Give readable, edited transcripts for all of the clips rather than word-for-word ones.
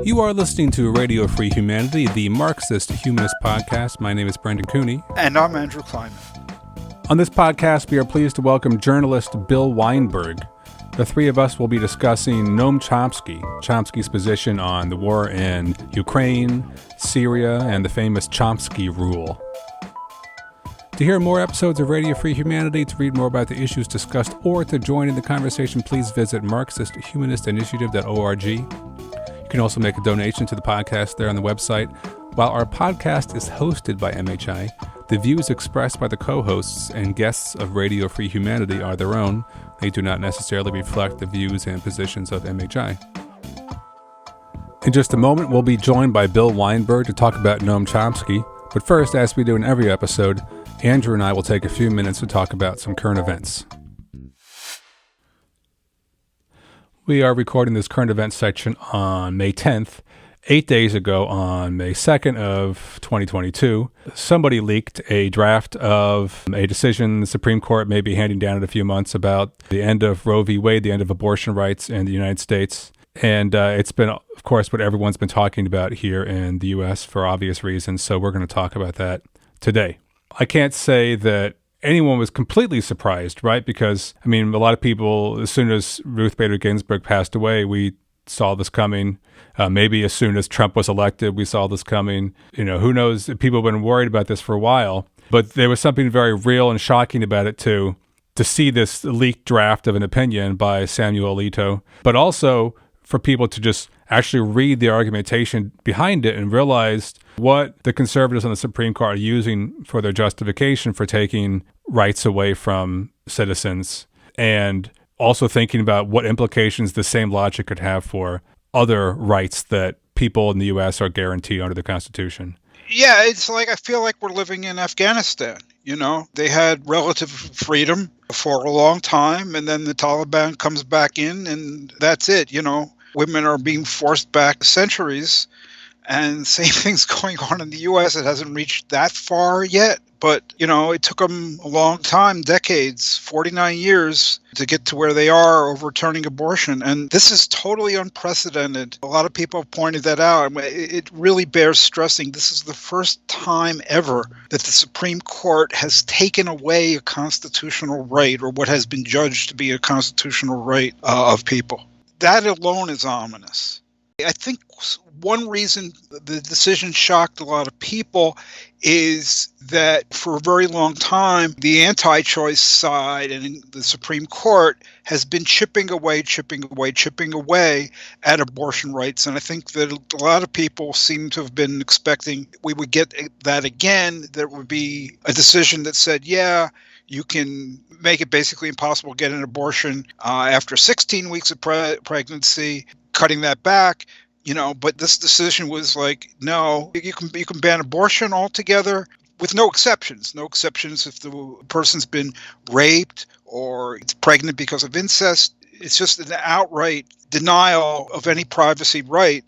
You are listening to Radio Free Humanity, the Marxist-Humanist podcast. My name is Brendan Cooney. And I'm Andrew Kleiman. On this podcast, we are pleased to welcome journalist Bill Weinberg. The three of us will be discussing Noam Chomsky's position on the war in Ukraine, Syria, and the famous Chomsky rule. To hear more episodes of Radio Free Humanity, to read more about the issues discussed, or to join in the conversation, please visit Marxist-Humanist-Initiative.org. You can also make a donation to the podcast there on the website. While our podcast is hosted by MHI, the views expressed by the co-hosts and guests of Radio Free Humanity are their own. They do not necessarily reflect the views and positions of MHI. In just a moment, we'll be joined by Bill Weinberg to talk about Noam Chomsky. But first, as we do in every episode, Andrew and I will take a few minutes to talk about some current events. We are recording this current events section on May 10th. 8 days ago, on May 2nd of 2022, somebody leaked a draft of a decision the Supreme Court may be handing down in a few months about the end of Roe v. Wade, the end of abortion rights in the United States. And it's been, of course, what everyone's been talking about here in the U.S. for obvious reasons, so we're going to talk about that today. I can't say that anyone was completely surprised, right? Because, I mean, a lot of people, as soon as Ruth Bader Ginsburg passed away, we saw this coming. Maybe as soon as Trump was elected, we saw this coming. You know, who knows? People have been worried about this for a while. But there was something very real and shocking about it, too, to see this leaked draft of an opinion by Samuel Alito, but also for people to just actually read the argumentation behind it and realize what the conservatives on the Supreme Court are using for their justification for taking rights away from citizens, and also thinking about what implications the same logic could have for other rights that people in the U.S. are guaranteed under the Constitution. Yeah, it's like I feel like we're living in Afghanistan. You know, they had relative freedom for a long time, and then the Taliban comes back in, and that's it. You know, women are being forced back centuries, and the same thing's going on in the U.S. It hasn't reached that far yet. But, you know, it took them a long time, decades, 49 years to get to where they are overturning abortion. And this is totally unprecedented. A lot of people have pointed that out. It really bears stressing. This is the first time ever that the Supreme Court has taken away a constitutional right, or what has been judged to be a constitutional right of people. That alone is ominous. I think one reason the decision shocked a lot of people is that for a very long time, the anti-choice side and the Supreme Court has been chipping away at abortion rights. And I think that a lot of people seem to have been expecting we would get that again. There would be a decision that said, yeah, you can make it basically impossible to get an abortion after 16 weeks of pregnancy, cutting that back. You know, but this decision was like, no, you can ban abortion altogether with no exceptions if the person's been raped or it's pregnant because of incest. It's just an outright denial of any privacy right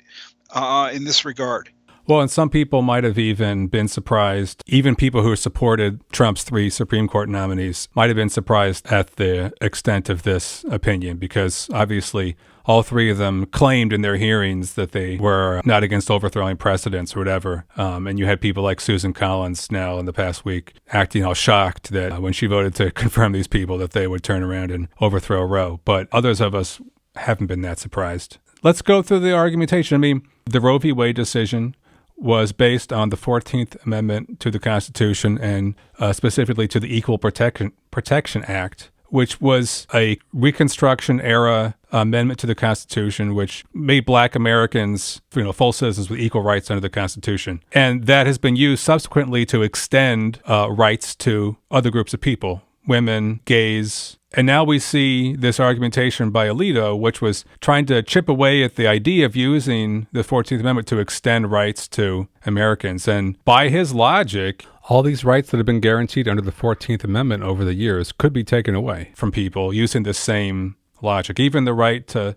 in this regard. Well, and some people might have even been surprised, even people who supported Trump's three Supreme Court nominees might have been surprised at the extent of this opinion, because obviously all three of them claimed in their hearings that they were not against overthrowing precedents or whatever. And you had people like Susan Collins now in the past week acting all shocked that when she voted to confirm these people that they would turn around and overthrow Roe. But others of us haven't been that surprised. Let's go through the argumentation. I mean, the Roe v. Wade decision was based on the 14th Amendment to the Constitution, and specifically to the Equal Protection Act, which was a Reconstruction-era amendment to the Constitution, which made Black Americans, full citizens with equal rights under the Constitution. And that has been used subsequently to extend rights to other groups of people, women, gays. And now we see this argumentation by Alito, which was trying to chip away at the idea of using the 14th Amendment to extend rights to Americans. And by his logic, all these rights that have been guaranteed under the 14th Amendment over the years could be taken away from people using the same logic. Even the right to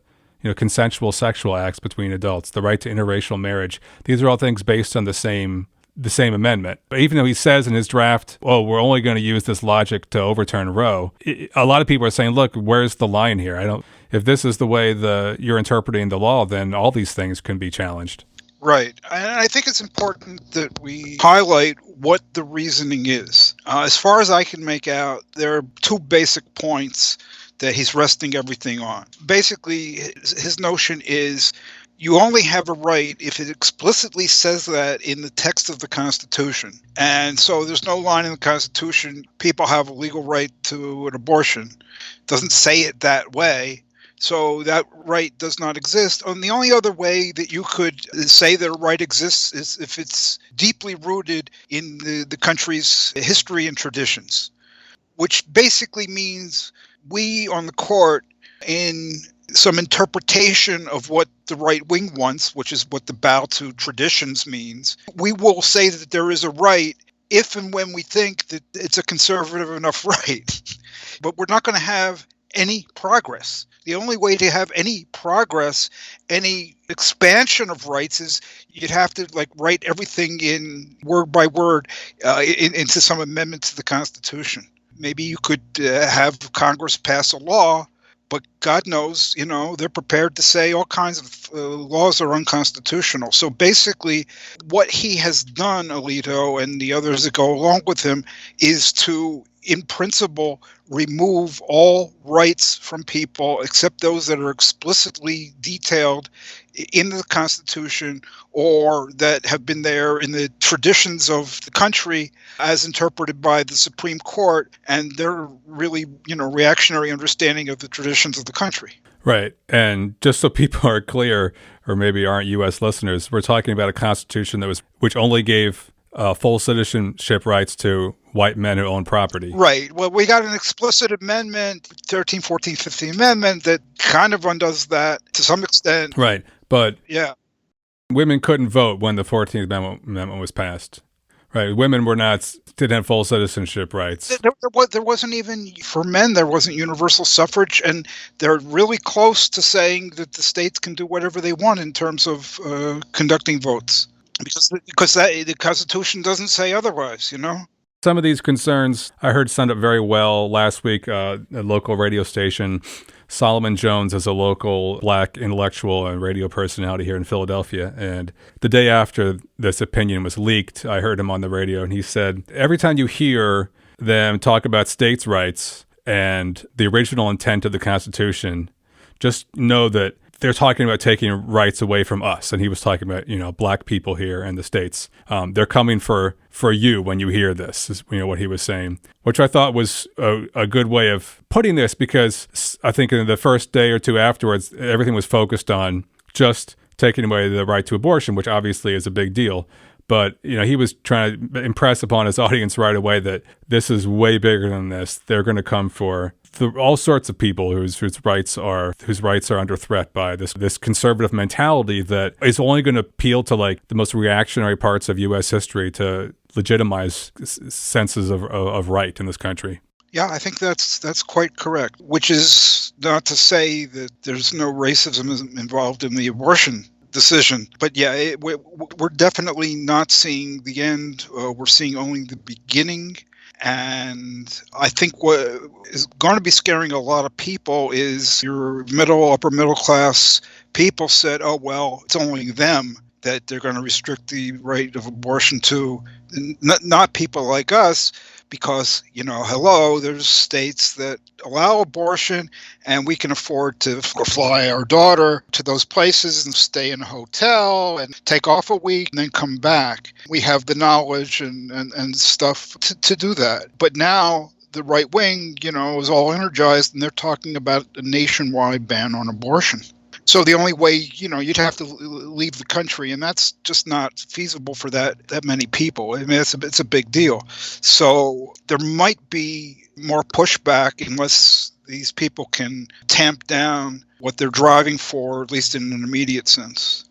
consensual sexual acts between adults, the right to interracial marriage. These are all things based on the same the same amendment. But even though he says in his draft, oh, we're only going to use this logic to overturn Roe, a lot of people are saying, look, where's the line here? If this is the way you're interpreting the law, then all these things can be challenged. Right. And I think it's important that we highlight what the reasoning is. As far as I can make out, there are two basic points that he's resting everything on. Basically, his notion is you only have a right if it explicitly says that in the text of the Constitution. And so there's no line in the Constitution, people have a legal right to an abortion. It doesn't say it that way. So that right does not exist. And the only other way that you could say that a right exists is if it's deeply rooted in the country's history and traditions, which basically means we on the court, in some interpretation of what the right wing wants, which is what the bow to traditions means, we will say that there is a right if and when we think that it's a conservative enough right. But we're not going to have any progress. The only way to have any progress, any expansion of rights, is you'd have to write everything in word by word into some amendment to the Constitution. Maybe you could have Congress pass a law, but God knows, they're prepared to say all kinds of laws are unconstitutional. So basically, what he has done, Alito and the others that go along with him, is to, in principle, remove all rights from people except those that are explicitly detailed in the Constitution or that have been there in the traditions of the country as interpreted by the Supreme Court and their really, reactionary understanding of the traditions of the country. Right. And just so people are clear, or maybe aren't U.S. listeners, we're talking about a constitution which only gave full citizenship rights to white men who own property. Right. Well, we got an explicit amendment, 13th, 14th, 15th Amendment, that kind of undoes that to some extent. Right. But yeah, women couldn't vote when the 14th Amendment was passed. Right. Women didn't have full citizenship rights. There wasn't even, for men, there wasn't universal suffrage, and they're really close to saying that the states can do whatever they want in terms of conducting votes. Because the Constitution doesn't say otherwise, Some of these concerns I heard summed up very well last week at a local radio station. Solomon Jones is a local black intellectual and radio personality here in Philadelphia. And the day after this opinion was leaked, I heard him on the radio, and he said, every time you hear them talk about states' rights and the original intent of the Constitution, just know that they're talking about taking rights away from us. And he was talking about, black people here in the States. They're coming for you when you hear this, is what he was saying, which I thought was a good way of putting this, because I think in the first day or two afterwards, everything was focused on just taking away the right to abortion, which obviously is a big deal. But, he was trying to impress upon his audience right away that this is way bigger than this. They're going to come for all sorts of people whose rights are under threat by this conservative mentality that is only going to appeal to the most reactionary parts of U.S. history to legitimize senses of right in this country. Yeah, I think that's quite correct, which is not to say that there's no racism involved in the abortion decision. But yeah, we're definitely not seeing the end. We're seeing only the beginning. And I think what is going to be scaring a lot of people is your upper middle class people said, oh, well, it's only them that they're going to restrict the right of abortion to, not people like us, because, there's states that allow abortion and we can afford to fly our daughter to those places and stay in a hotel and take off a week and then come back. We have the knowledge and stuff to do that. But now the right wing, is all energized and they're talking about a nationwide ban on abortion. So the only way, you'd have to leave the country, and that's just not feasible for that many people. I mean, it's a big deal. So there might be more pushback unless these people can tamp down what they're driving for, at least in an immediate sense.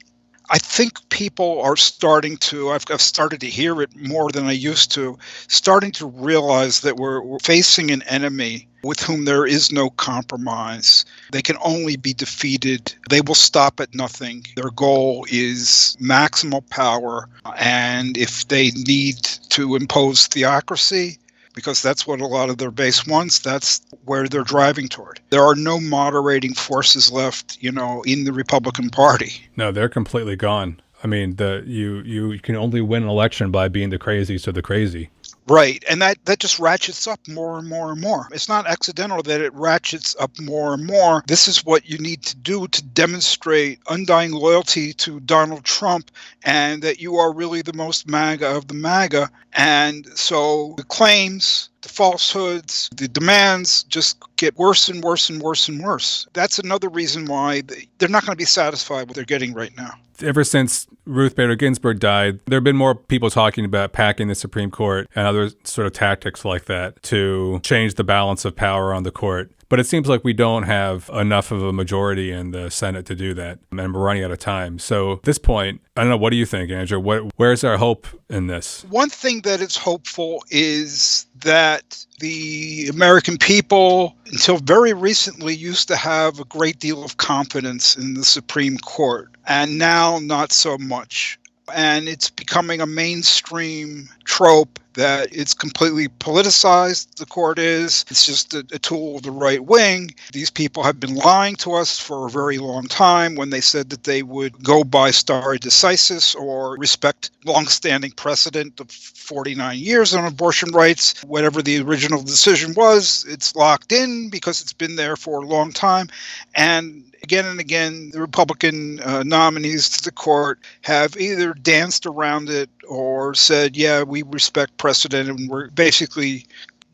I think people are starting to, I've started to hear it more than I used to, starting to realize that we're facing an enemy with whom there is no compromise. They can only be defeated. They will stop at nothing. Their goal is maximal power. And if they need to impose theocracy, because that's what a lot of their base wants, that's where they're driving toward. There are no moderating forces left, in the Republican Party. No, they're completely gone. I mean, you can only win an election by being the craziest of the crazy. Right. And that just ratchets up more and more and more. It's not accidental that it ratchets up more and more. This is what you need to do to demonstrate undying loyalty to Donald Trump and that you are really the most MAGA of the MAGA. And so the claims, the falsehoods, the demands just get worse and worse and worse and worse. That's another reason why they're not going to be satisfied with what they're getting right now. Ever since Ruth Bader Ginsburg died, there have been more people talking about packing the Supreme Court and other sort of tactics like that to change the balance of power on the court. But it seems like we don't have enough of a majority in the Senate to do that, and we're running out of time. So at this point, I don't know, what do you think, Andrew? Where's our hope in this? One thing that is hopeful is that the American people, until very recently, used to have a great deal of confidence in the Supreme Court, and now not so much. And it's becoming a mainstream trope that it's completely politicized, the court is. It's just a tool of the right wing. These people have been lying to us for a very long time when they said that they would go by stare decisis or respect longstanding precedent of 49 years on abortion rights. Whatever the original decision was, it's locked in because it's been there for a long time. And again, the Republican nominees to the court have either danced around it or said, yeah, we respect precedent, and we're basically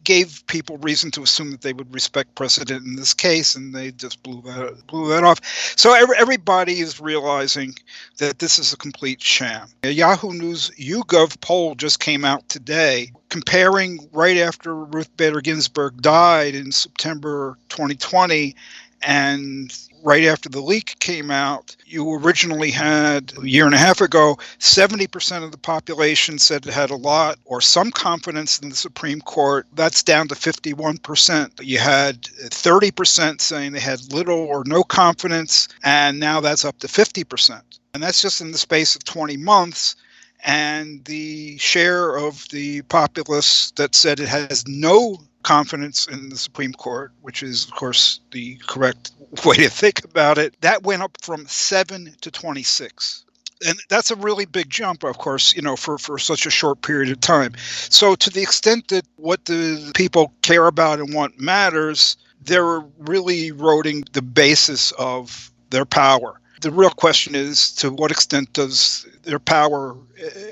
gave people reason to assume that they would respect precedent in this case, and they just blew that off. So everybody is realizing that this is a complete sham. A Yahoo News YouGov poll just came out today comparing right after Ruth Bader Ginsburg died in September 2020 and right after the leak came out. You originally had, a year and a half ago, 70% of the population said it had a lot or some confidence in the Supreme Court. That's down to 51%. You had 30% saying they had little or no confidence, and now that's up to 50%. And that's just in the space of 20 months. And the share of the populace that said it has no confidence in the Supreme Court, which is, of course, the correct way to think about it, that went up from 7 to 26. And that's a really big jump, of course, for such a short period of time. So to the extent that what the people care about and what matters, they're really eroding the basis of their power. The real question is, to what extent does their power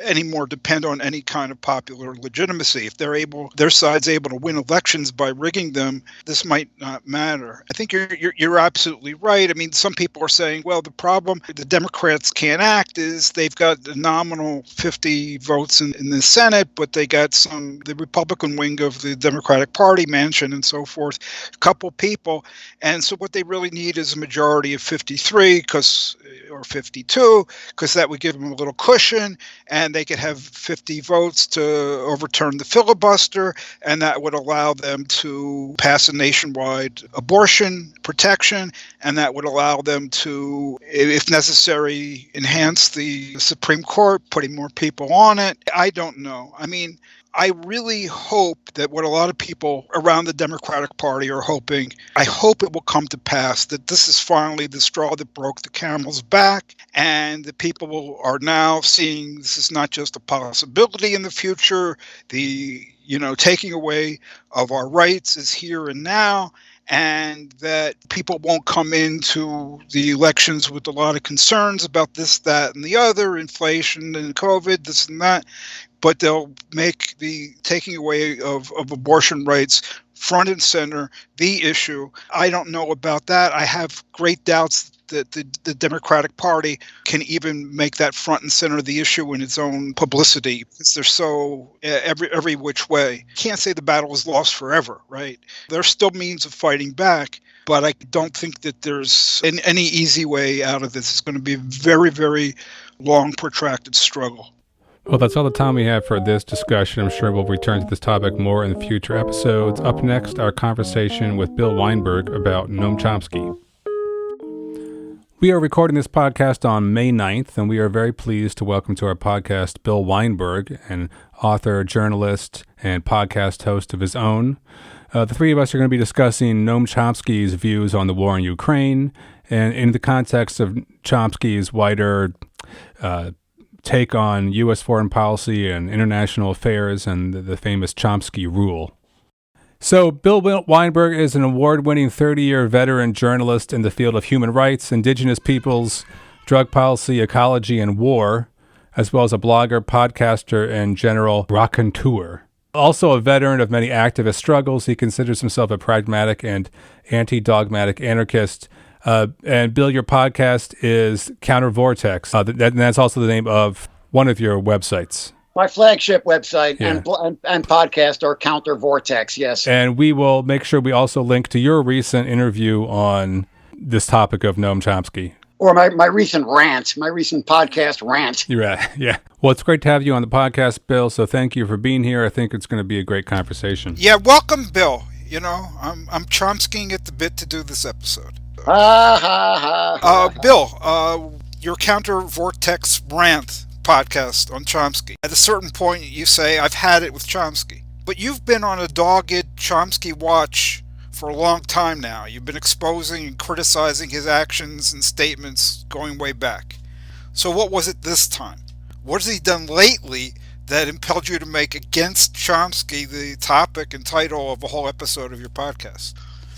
anymore depend on any kind of popular legitimacy? If their side's able to win elections by rigging them, this might not matter. I think you're absolutely right. I mean, some people are saying, well, the problem the Democrats can't act is they've got the nominal 50 votes in the Senate, but they got the Republican wing of the Democratic Party, Manchin and so forth, a couple people. And so what they really need is a majority of 53 or 52, because that would give them a little cushion, and they could have 50 votes to overturn the filibuster, and that would allow them to pass a nationwide abortion protection, and that would allow them to, if necessary, enhance the Supreme Court, putting more people on it. I don't know. I mean, I really hope that what a lot of people around the Democratic Party are hoping, I hope it will come to pass, that this is finally the straw that broke the camel's back, and that people are now seeing this is not just a possibility in the future. The taking away of our rights is here and now, and that people won't come into the elections with a lot of concerns about this, that, and the other, inflation and COVID, this and that. But they'll make the taking away of abortion rights front and center, the issue. I don't know about that. I have great doubts that the Democratic Party can even make that front and center the issue in its own publicity, because they're so every which way. Can't say the battle is lost forever, right? There's still means of fighting back, but I don't think that there's any easy way out of this. It's going to be very, very long, protracted struggle. Well, that's all the time we have for this discussion. I'm sure we'll return to this topic more in future episodes. Up next, our conversation with Bill Weinberg about Noam Chomsky. We are recording this podcast on May 9th, and we are very pleased to welcome to our podcast Bill Weinberg, an author, journalist, and podcast host of his own. The three of us are going to be discussing Noam Chomsky's views on the war in Ukraine, and in the context of Chomsky's wider take on U.S. foreign policy and international affairs and the famous Chomsky rule. So Bill Weinberg is an award-winning 30-year veteran journalist in the field of human rights, indigenous peoples, drug policy, ecology, and war, as well as a blogger, podcaster, and general raconteur. Also a veteran of many activist struggles, he considers himself a pragmatic and anti-dogmatic anarchist. And Bill, your podcast is CountervVortex. That's also the name of one of your websites. My flagship website and podcast are CountervVortex, yes. And we will make sure we also link to your recent interview on this topic of Noam Chomsky. Or my recent rant, my recent podcast rant. Right, yeah. Well, it's great to have you on the podcast, Bill, so thank you for being here. I think it's going to be a great conversation. Yeah, welcome, Bill. You know, I'm Chomskying at the bit to do this episode. Bill, your CountervVortex rant podcast on Chomsky. At a certain point, you say, I've had it with Chomsky. But you've been on a dogged Chomsky watch for a long time now. You've been exposing and criticizing his actions and statements going way back. So what was it this time? What has he done lately that impelled you to make Against Chomsky the topic and title of a whole episode of your podcast?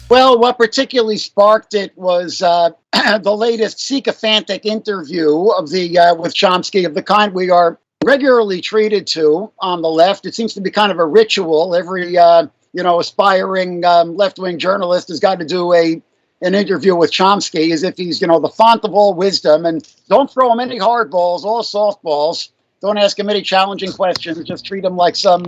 Well, what particularly sparked it was the latest sycophantic interview of with Chomsky, of the kind we are regularly treated to on the left. It seems to be kind of a ritual. Every aspiring left-wing journalist has got to do an interview with Chomsky, as if he's the font of all wisdom. And don't throw him any hardballs, all softballs. Don't ask him any challenging questions. Just treat him like some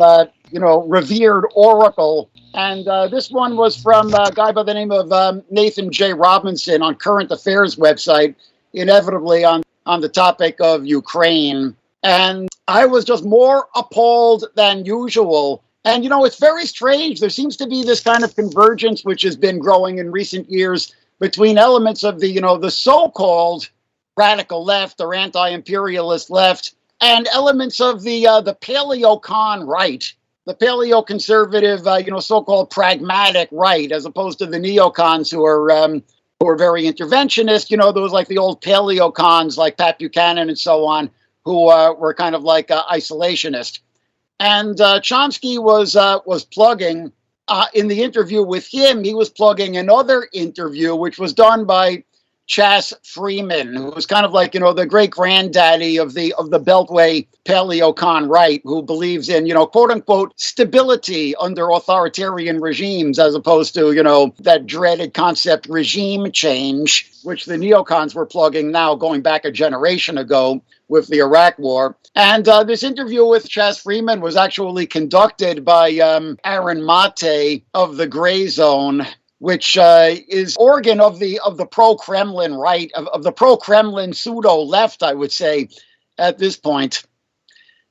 revered oracle. And this one was from a guy by the name of Nathan J. Robinson on Current Affairs website, inevitably on the topic of Ukraine. And I was just more appalled than usual. And, it's very strange. There seems to be this kind of convergence which has been growing in recent years between elements of the so-called radical left or anti-imperialist left and elements of the paleo-con right. The paleo-conservative, so-called pragmatic right, as opposed to the neocons who are very interventionist. Those like the old paleo-cons like Pat Buchanan and so on, who were kind of like isolationist. And Chomsky was plugging in the interview with him. He was plugging another interview which was done by Chas Freeman, who was kind of like, the great granddaddy of the Beltway paleo-con right, who believes in, quote unquote, stability under authoritarian regimes, as opposed to, that dreaded concept regime change, which the neocons were plugging now, going back a generation ago with the Iraq War. And this interview with Chas Freeman was actually conducted by Aaron Mate of the Gray Zone, which is organ of the pro-Kremlin right, of the pro-Kremlin pseudo-left, I would say, at this point.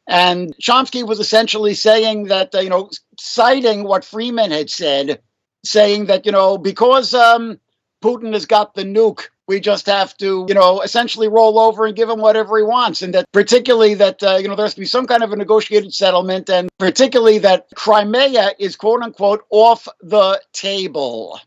And Chomsky was essentially saying that, citing what Freeman had said, saying that, because Putin has got the nuke, we just have to, essentially roll over and give him whatever he wants. And that particularly that, there has to be some kind of a negotiated settlement, and particularly that Crimea is, quote unquote, off the table.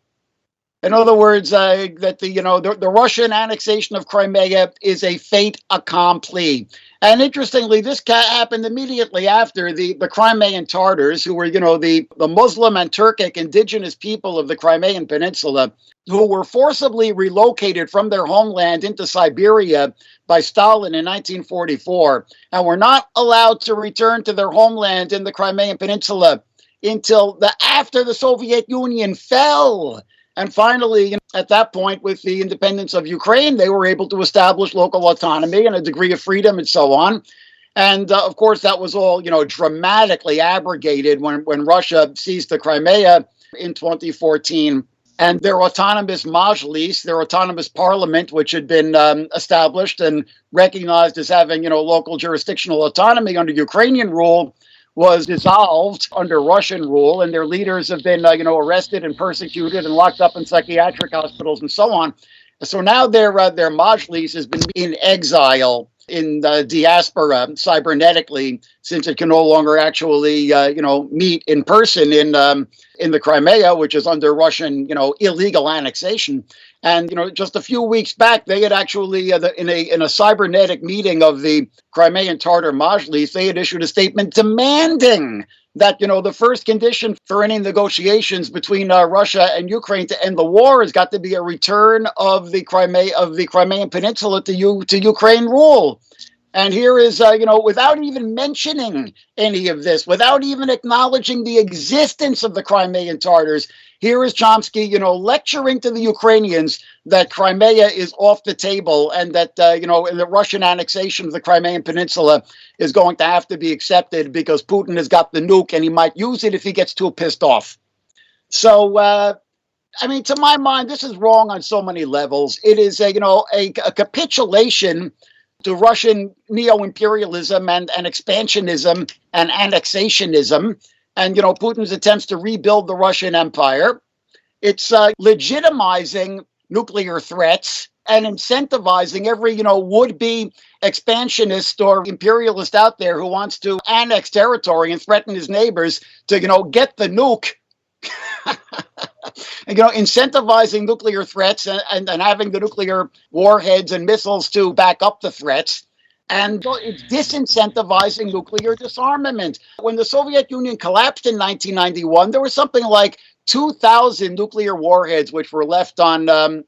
In other words, that the Russian annexation of Crimea is a fait accompli. And interestingly, this happened immediately after the Crimean Tatars, who were, the Muslim and Turkic indigenous people of the Crimean Peninsula, who were forcibly relocated from their homeland into Siberia by Stalin in 1944, and were not allowed to return to their homeland in the Crimean Peninsula until after the Soviet Union fell. And finally, at that point, with the independence of Ukraine, they were able to establish local autonomy and a degree of freedom and so on. And of course, that was all, dramatically abrogated when Russia seized the Crimea in 2014. and their autonomous majlis, their autonomous parliament, which had been established and recognized as having, local jurisdictional autonomy under Ukrainian rule, was dissolved under Russian rule, and their leaders have been, arrested and persecuted and locked up in psychiatric hospitals and so on. So now their majlis has been in exile in the diaspora cybernetically, since it can no longer actually, meet in person in the Crimea, which is under Russian, illegal annexation. And, just a few weeks back, they had actually, in a cybernetic meeting of the Crimean Tatar Majlis, they had issued a statement demanding that, the first condition for any negotiations between Russia and Ukraine to end the war has got to be a return of the Crimean Peninsula to Ukraine rule. And here is, without even mentioning any of this, without even acknowledging the existence of the Crimean Tatars, here is Chomsky, lecturing to the Ukrainians that Crimea is off the table and that, the Russian annexation of the Crimean Peninsula is going to have to be accepted because Putin has got the nuke and he might use it if he gets too pissed off. So, to my mind, this is wrong on so many levels. It is, a capitulation to Russian neo-imperialism and expansionism and annexationism, and, Putin's attempts to rebuild the Russian Empire. It's legitimizing nuclear threats and incentivizing every, would-be expansionist or imperialist out there who wants to annex territory and threaten his neighbors to, get the nuke. And, incentivizing nuclear threats and having the nuclear warheads and missiles to back up the threats. And it's disincentivizing nuclear disarmament. When the Soviet Union collapsed in 1991, there was something like 2,000 nuclear warheads which were left on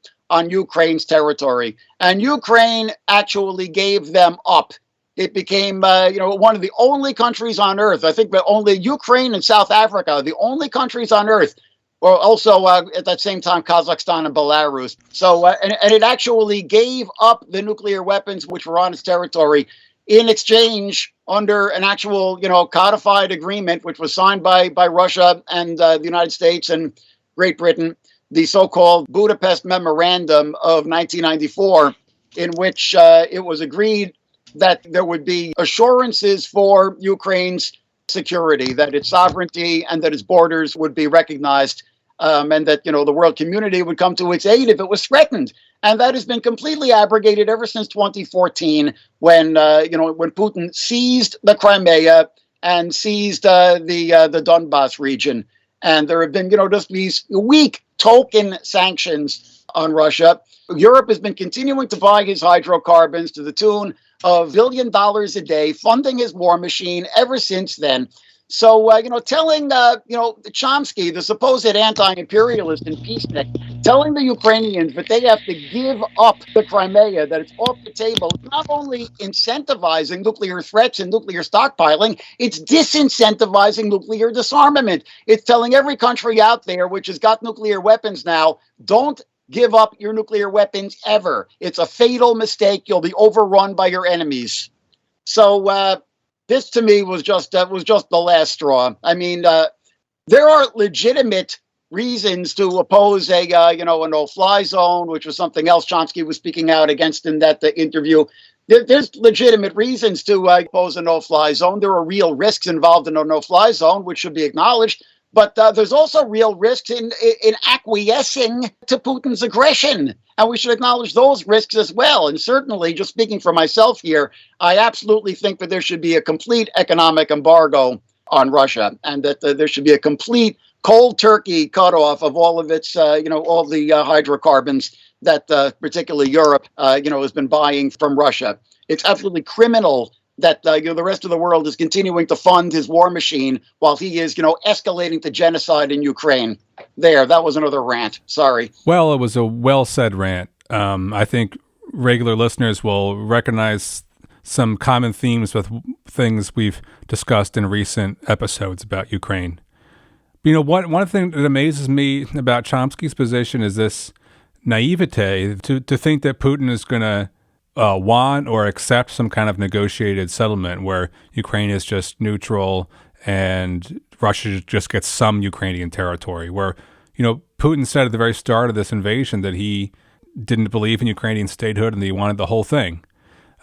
Ukraine's territory. And Ukraine actually gave them up. It became, one of the only countries on Earth. I think that only Ukraine and South Africa are the only countries on Earth. Or also at that same time, Kazakhstan and Belarus. So, and it actually gave up the nuclear weapons which were on its territory in exchange under an actual, codified agreement, which was signed by Russia and the United States and Great Britain, the so-called Budapest Memorandum of 1994, in which it was agreed that there would be assurances for Ukraine's security, that its sovereignty and that its borders would be recognized. And that, the world community would come to its aid if it was threatened. And that has been completely abrogated ever since 2014, when Putin seized the Crimea and seized the Donbass region. And there have been, just these weak token sanctions on Russia. Europe has been continuing to buy his hydrocarbons to the tune of $1 billion a day, funding his war machine ever since then. So, telling, Chomsky, the supposed anti-imperialist and peacenik, telling the Ukrainians that they have to give up the Crimea, that it's off the table, not only incentivizing nuclear threats and nuclear stockpiling, it's disincentivizing nuclear disarmament. It's telling every country out there which has got nuclear weapons now, don't give up your nuclear weapons ever. It's a fatal mistake. You'll be overrun by your enemies. So, this to me was just the last straw. I mean, there are legitimate reasons to oppose a no-fly zone, which was something else Chomsky was speaking out against in that interview. There's legitimate reasons to oppose a no-fly zone. There are real risks involved in a no-fly zone, which should be acknowledged. But there's also real risks in acquiescing to Putin's aggression. And we should acknowledge those risks as well. And certainly, just speaking for myself here, I absolutely think that there should be a complete economic embargo on Russia, and that there should be a complete cold turkey cutoff of all of its, all the hydrocarbons that particularly Europe, has been buying from Russia. It's absolutely criminal that the rest of the world is continuing to fund his war machine while he is, escalating to genocide in Ukraine. There, that was another rant. Sorry. Well, it was a well-said rant. I think regular listeners will recognize some common themes with things we've discussed in recent episodes about Ukraine. One thing that amazes me about Chomsky's position is this naivete to think that Putin is going to want or accept some kind of negotiated settlement where Ukraine is just neutral and Russia just gets some Ukrainian territory, where Putin said at the very start of this invasion that he didn't believe in Ukrainian statehood and that he wanted the whole thing.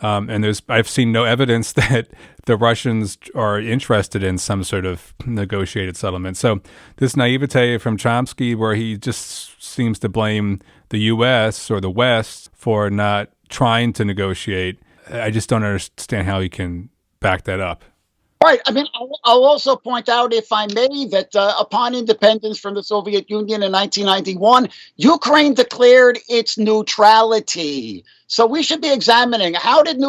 And I've seen no evidence that the Russians are interested in some sort of negotiated settlement. So this naivete from Chomsky, where he just seems to blame the U.S. or the West for not trying to negotiate, I just don't understand how he can back that up. Right. I mean, I'll also point out, if I may, that upon independence from the Soviet Union in 1991, Ukraine declared its neutrality. So we should be examining how did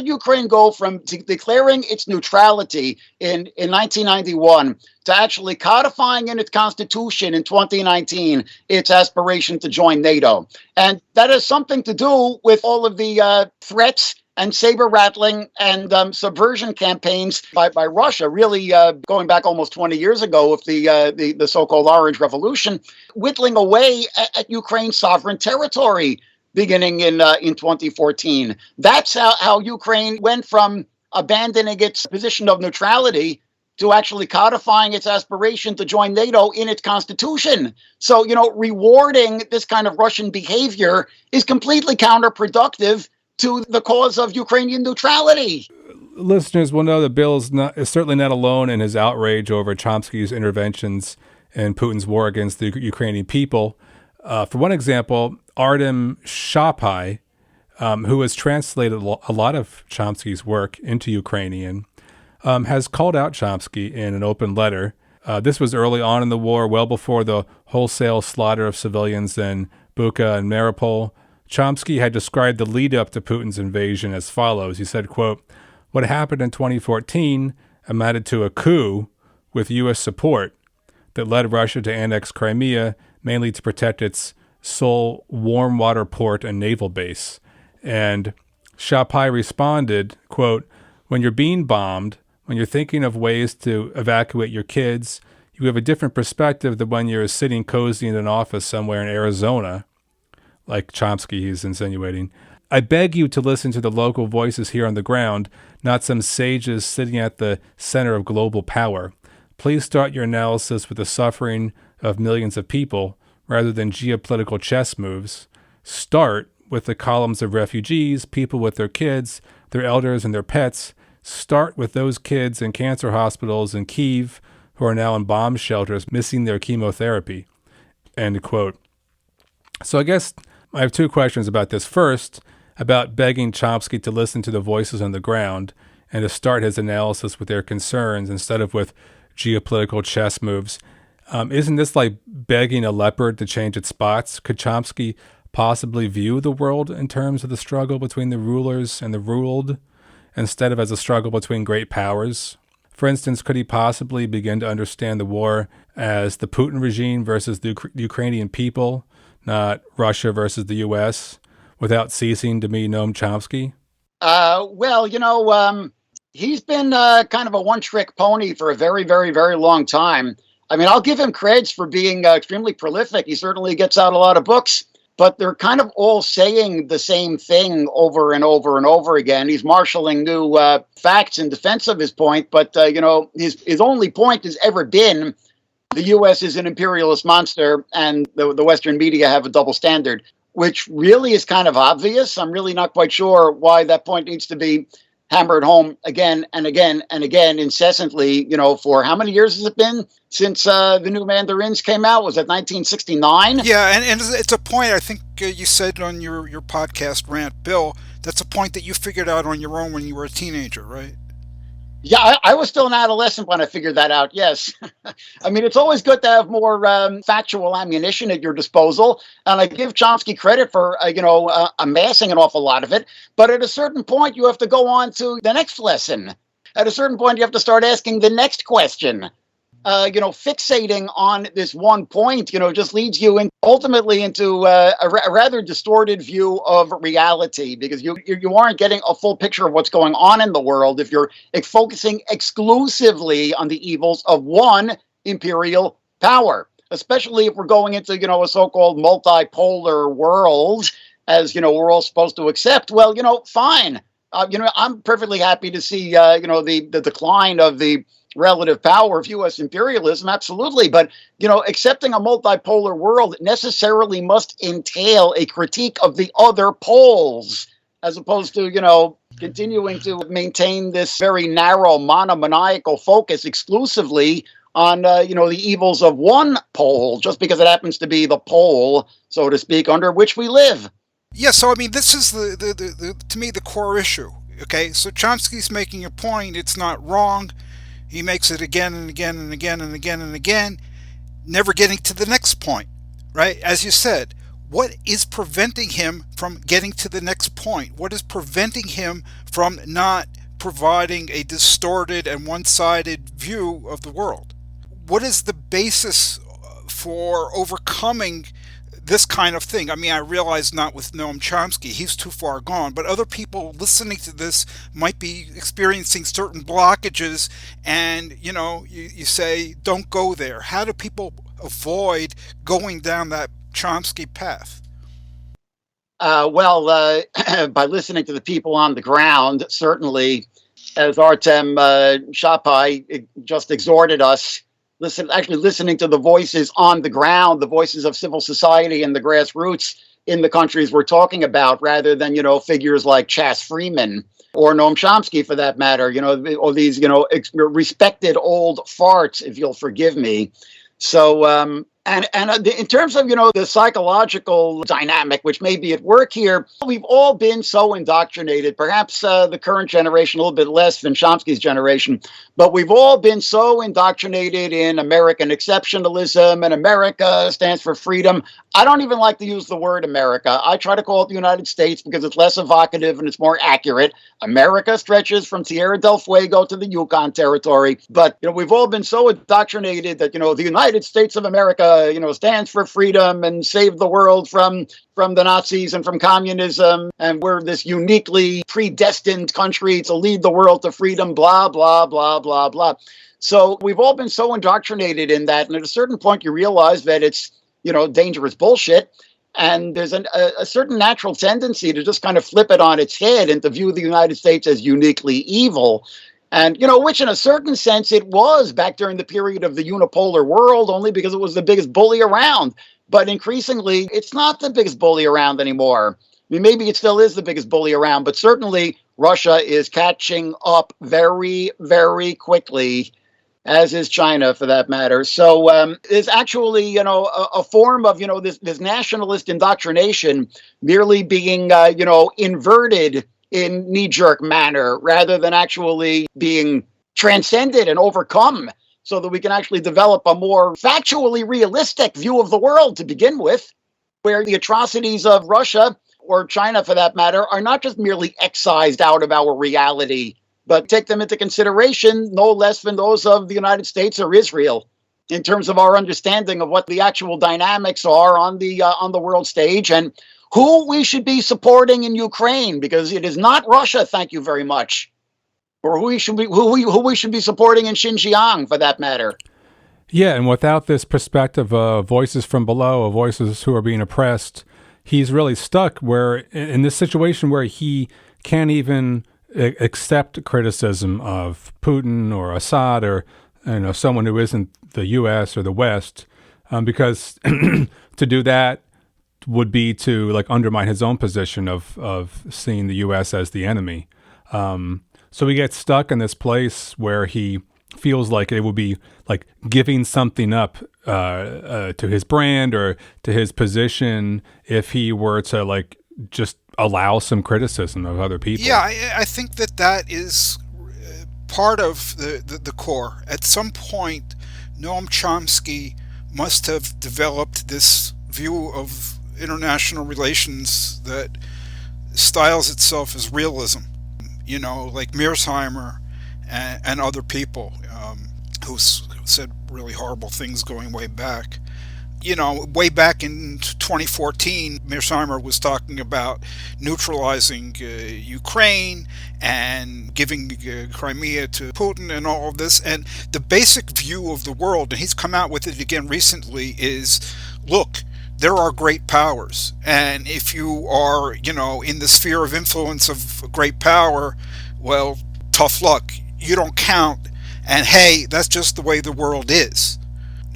Ukraine go from declaring its neutrality in 1991 to actually codifying in its constitution in 2019 its aspiration to join NATO. And that has something to do with all of the threats and saber rattling and subversion campaigns by Russia, really going back almost 20 years ago with the so-called Orange Revolution, whittling away at Ukraine's sovereign territory beginning in 2014. That's how Ukraine went from abandoning its position of neutrality to actually codifying its aspiration to join NATO in its constitution. So, rewarding this kind of Russian behavior is completely counterproductive to the cause of Ukrainian neutrality. Listeners will know that Bill is certainly not alone in his outrage over Chomsky's interventions in Putin's war against the Ukrainian people. For one example, Artem Shapai, who has translated a lot of Chomsky's work into Ukrainian, has called out Chomsky in an open letter. This was early on in the war, well before the wholesale slaughter of civilians in Bucha and Mariupol. Chomsky had described the lead-up to Putin's invasion as follows. He said, quote, "What happened in 2014 amounted to a coup with U.S. support that led Russia to annex Crimea, mainly to protect its sole warm water port and naval base." And Shapai responded, quote, "When you're being bombed, when you're thinking of ways to evacuate your kids, you have a different perspective than when you're sitting cozy in an office somewhere in Arizona," like Chomsky he's insinuating. "I beg you to listen to the local voices here on the ground, not some sages sitting at the center of global power. Please start your analysis with the suffering of millions of people rather than geopolitical chess moves. Start with the columns of refugees, people with their kids, their elders, and their pets. Start with those kids in cancer hospitals in Kyiv who are now in bomb shelters missing their chemotherapy." End quote. So I guess I have two questions about this. First, about begging Chomsky to listen to the voices on the ground and to start his analysis with their concerns instead of with geopolitical chess moves. Isn't this like begging a leopard to change its spots? Could Chomsky possibly view the world in terms of the struggle between the rulers and the ruled, instead of as a struggle between great powers? For instance, could he possibly begin to understand the war as the Putin regime versus the Ukrainian people, not Russia versus the U.S., without ceasing to be Noam Chomsky? He's been kind of a one-trick pony for a very, very, very long time. I mean, I'll give him creds for being extremely prolific. He certainly gets out a lot of books, but they're kind of all saying the same thing over and over and over again. He's marshaling new facts in defense of his point, but, his only point has ever been the U.S. is an imperialist monster and the Western media have a double standard, which really is kind of obvious. I'm really not quite sure why that point needs to be hammered home again and again and again incessantly, for how many years has it been since the new Mandarins came out? Was it 1969? Yeah, and it's a point I think you said on your podcast rant, Bill, that's a point that you figured out on your own when you were a teenager, right? Yeah, I was still an adolescent when I figured that out, yes. I mean, it's always good to have more factual ammunition at your disposal, and I give Chomsky credit for, amassing an awful lot of it, but at a certain point, you have to go on to the next lesson. At a certain point, you have to start asking the next question. Fixating on this one point, just leads you ultimately into a rather distorted view of reality, because you aren't getting a full picture of what's going on in the world if you're focusing exclusively on the evils of one imperial power, especially if we're going into, a so-called multipolar world, as, we're all supposed to accept. Well, fine. I'm perfectly happy to see, the decline of the relative power of U.S. imperialism, absolutely. But, accepting a multipolar world necessarily must entail a critique of the other poles, as opposed to, continuing to maintain this very narrow monomaniacal focus exclusively on, the evils of one pole, just because it happens to be the pole, so to speak, under which we live. Yeah, so I mean, this is to me the core issue. Okay, so Chomsky's making a point. It's not wrong. He makes it again and again and again and again and again, never getting to the next point, right? As you said, what is preventing him from getting to the next point? What is preventing him from not providing a distorted and one-sided view of the world? What is the basis for overcoming this kind of thing? I mean, I realize not with Noam Chomsky, he's too far gone, but other people listening to this might be experiencing certain blockages, and you say don't go there. How do people avoid going down that Chomsky path? By listening to the people on the ground, certainly, as Artem Shapai just exhorted us, listening to the voices on the ground, the voices of civil society and the grassroots in the countries we're talking about, rather than, figures like Chas Freeman or Noam Chomsky, for that matter, or these, respected old farts, if you'll forgive me. So, and in terms of, the psychological dynamic, which may be at work here, we've all been so indoctrinated, perhaps the current generation a little bit less than Chomsky's generation, but we've all been so indoctrinated in American exceptionalism, and America stands for freedom. I don't even like to use the word America. I try to call it the United States because it's less evocative and it's more accurate. America stretches from Tierra del Fuego to the Yukon territory. But, we've all been so indoctrinated that, the United States of America, stands for freedom and save the world from the Nazis and from communism. And we're this uniquely predestined country to lead the world to freedom, blah, blah, blah, blah, blah. So we've all been so indoctrinated in that. And at a certain point, you realize that it's, dangerous bullshit. And there's a certain natural tendency to just kind of flip it on its head and to view the United States as uniquely evil. And, which in a certain sense it was back during the period of the unipolar world, only because it was the biggest bully around. But increasingly, it's not the biggest bully around anymore. I mean, maybe it still is the biggest bully around, but certainly Russia is catching up very, very quickly, as is China, for that matter. So there's actually, a form of, this nationalist indoctrination merely being, inverted in knee-jerk manner, rather than actually being transcended and overcome, so that we can actually develop a more factually realistic view of the world to begin with, where the atrocities of Russia, or China for that matter, are not just merely excised out of our reality, but take them into consideration no less than those of the United States or Israel, in terms of our understanding of what the actual dynamics are on the world stage, and who we should be supporting in Ukraine, because it is not Russia, thank you very much, or who we should be supporting in Xinjiang, for that matter. Yeah, and without this perspective of voices from below, of voices who are being oppressed, he's really stuck where in this situation where he can't even accept criticism of Putin or Assad or someone who isn't the U.S. or the West, because to do that would be to undermine his own position of seeing the U.S. as the enemy. So he gets stuck in this place where he feels like it would be like giving something up to his brand or to his position if he were to just allow some criticism of other people. Yeah, I think that is part of the core. At some point, Noam Chomsky must have developed this view of international relations that styles itself as realism, like Mearsheimer and other people who said really horrible things going way back. Way back in 2014, Mearsheimer was talking about neutralizing Ukraine and giving Crimea to Putin and all of this. And the basic view of the world, and he's come out with it again recently, is, look, there are great powers. And if you are, in the sphere of influence of great power, well, tough luck. You don't count. And hey, that's just the way the world is.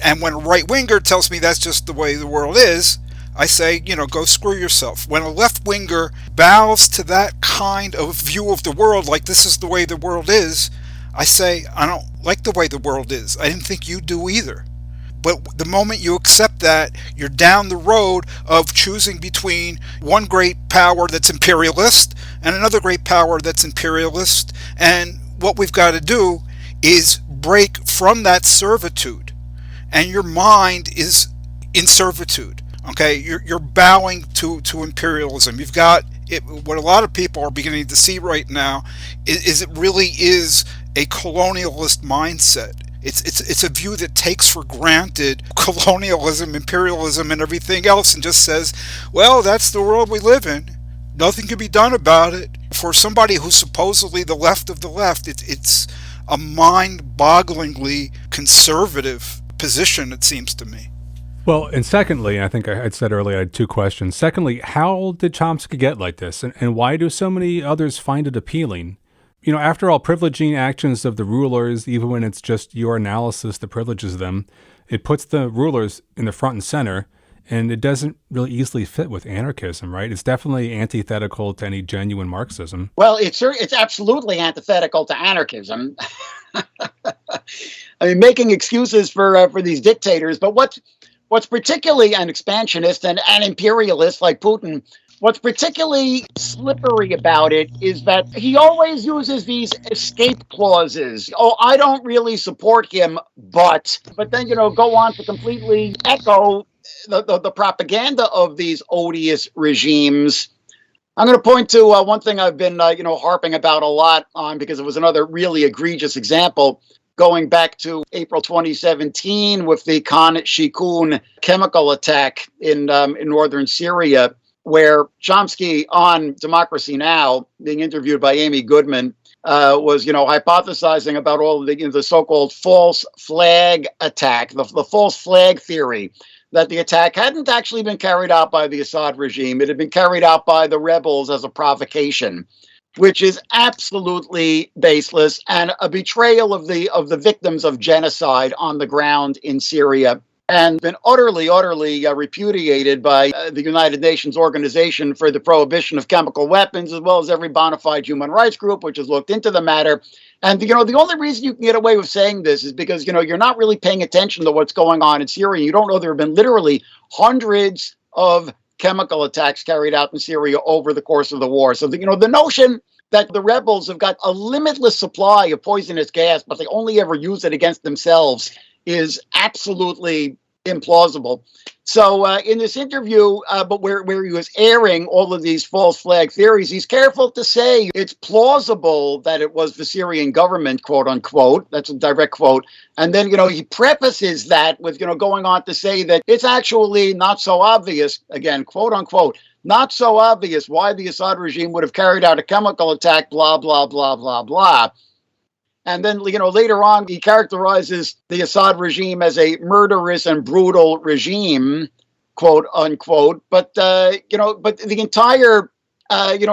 And when a right-winger tells me that's just the way the world is, I say, go screw yourself. When a left-winger bows to that kind of view of the world, like this is the way the world is, I say, I don't like the way the world is. I didn't think you do either. But the moment you accept that, you're down the road of choosing between one great power that's imperialist and another great power that's imperialist. And what we've got to do is break from that servitude. And your mind is in servitude. Okay, you're bowing to imperialism. You've got it. What a lot of people are beginning to see right now is it really is a colonialist mindset. It's a view that takes for granted colonialism, imperialism, and everything else, and just says, well, that's the world we live in. Nothing can be done about it. For somebody who's supposedly the left of the left, it's a mind-bogglingly conservative position, it seems to me. Well, and secondly, I think I had said earlier I had two questions. Secondly, how did Chomsky get like this? And why do so many others find it appealing? After all, privileging actions of the rulers, even when it's just your analysis that privileges them, it puts the rulers in the front and center, and it doesn't really easily fit with anarchism, right? It's definitely antithetical to any genuine Marxism. Well, it's absolutely antithetical to anarchism. I mean, making excuses for these dictators, but what's particularly an expansionist and an imperialist like Putin, what's particularly slippery about it is that he always uses these escape clauses. Oh, I don't really support him, but then, go on to completely echo the propaganda of these odious regimes. I'm going to point to one thing I've been, harping about a lot on because it was another really egregious example. Going back to April 2017 with the Khan Sheikhun chemical attack in northern Syria, where Chomsky on Democracy Now!, being interviewed by Amy Goodman, was, hypothesizing about all of the so-called false flag attack, the false flag theory, that the attack hadn't actually been carried out by the Assad regime. It had been carried out by the rebels as a provocation, which is absolutely baseless and a betrayal of the victims of genocide on the ground in Syria, and been utterly repudiated by the United Nations Organization for the Prohibition of Chemical Weapons, as well as every bona fide human rights group which has looked into the matter. And, the only reason you can get away with saying this is because, you're not really paying attention to what's going on in Syria. You don't know there have been literally hundreds of chemical attacks carried out in Syria over the course of the war. So, the notion that the rebels have got a limitless supply of poisonous gas, but they only ever use it against themselves, is absolutely implausible. So in this interview, but where he was airing all of these false flag theories, he's careful to say it's plausible that it was the Syrian government, quote unquote. That's a direct quote. And then, he prefaces that with, going on to say that it's actually not so obvious, again, quote unquote, not so obvious why the Assad regime would have carried out a chemical attack, blah, blah, blah, blah, blah. And then, later on, he characterizes the Assad regime as a murderous and brutal regime, quote unquote. But, but the entire,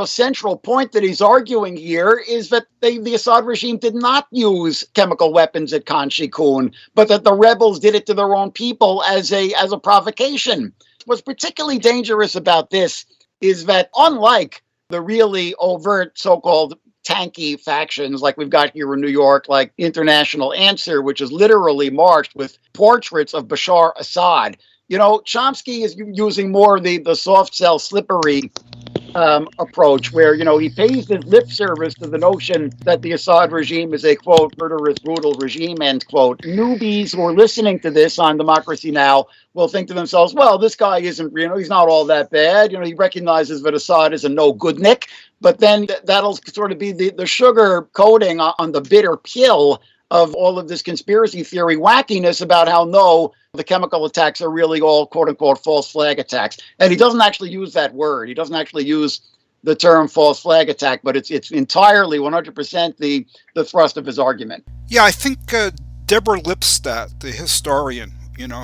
central point that he's arguing here is that the Assad regime did not use chemical weapons at Khan Sheikhun, but that the rebels did it to their own people as a provocation. What's particularly dangerous about this is that, unlike the really overt so-called tanky factions like we've got here in New York, like International Answer, which is literally marched with portraits of Bashar Assad, Chomsky is using more the soft sell slippery approach where, he pays his lip service to the notion that the Assad regime is a, quote, murderous, brutal regime, end quote. Newbies who are listening to this on Democracy Now! Will think to themselves, well, this guy isn't, he's not all that bad. He recognizes that Assad is a no-good-nick, but then that'll sort of be the sugar coating on the bitter pill of all of this conspiracy theory wackiness about how, no, the chemical attacks are really all, quote-unquote, false flag attacks. And he doesn't actually use that word. He doesn't actually use the term false flag attack, but it's entirely 100% the thrust of his argument. Yeah, I think Deborah Lipstadt, the historian,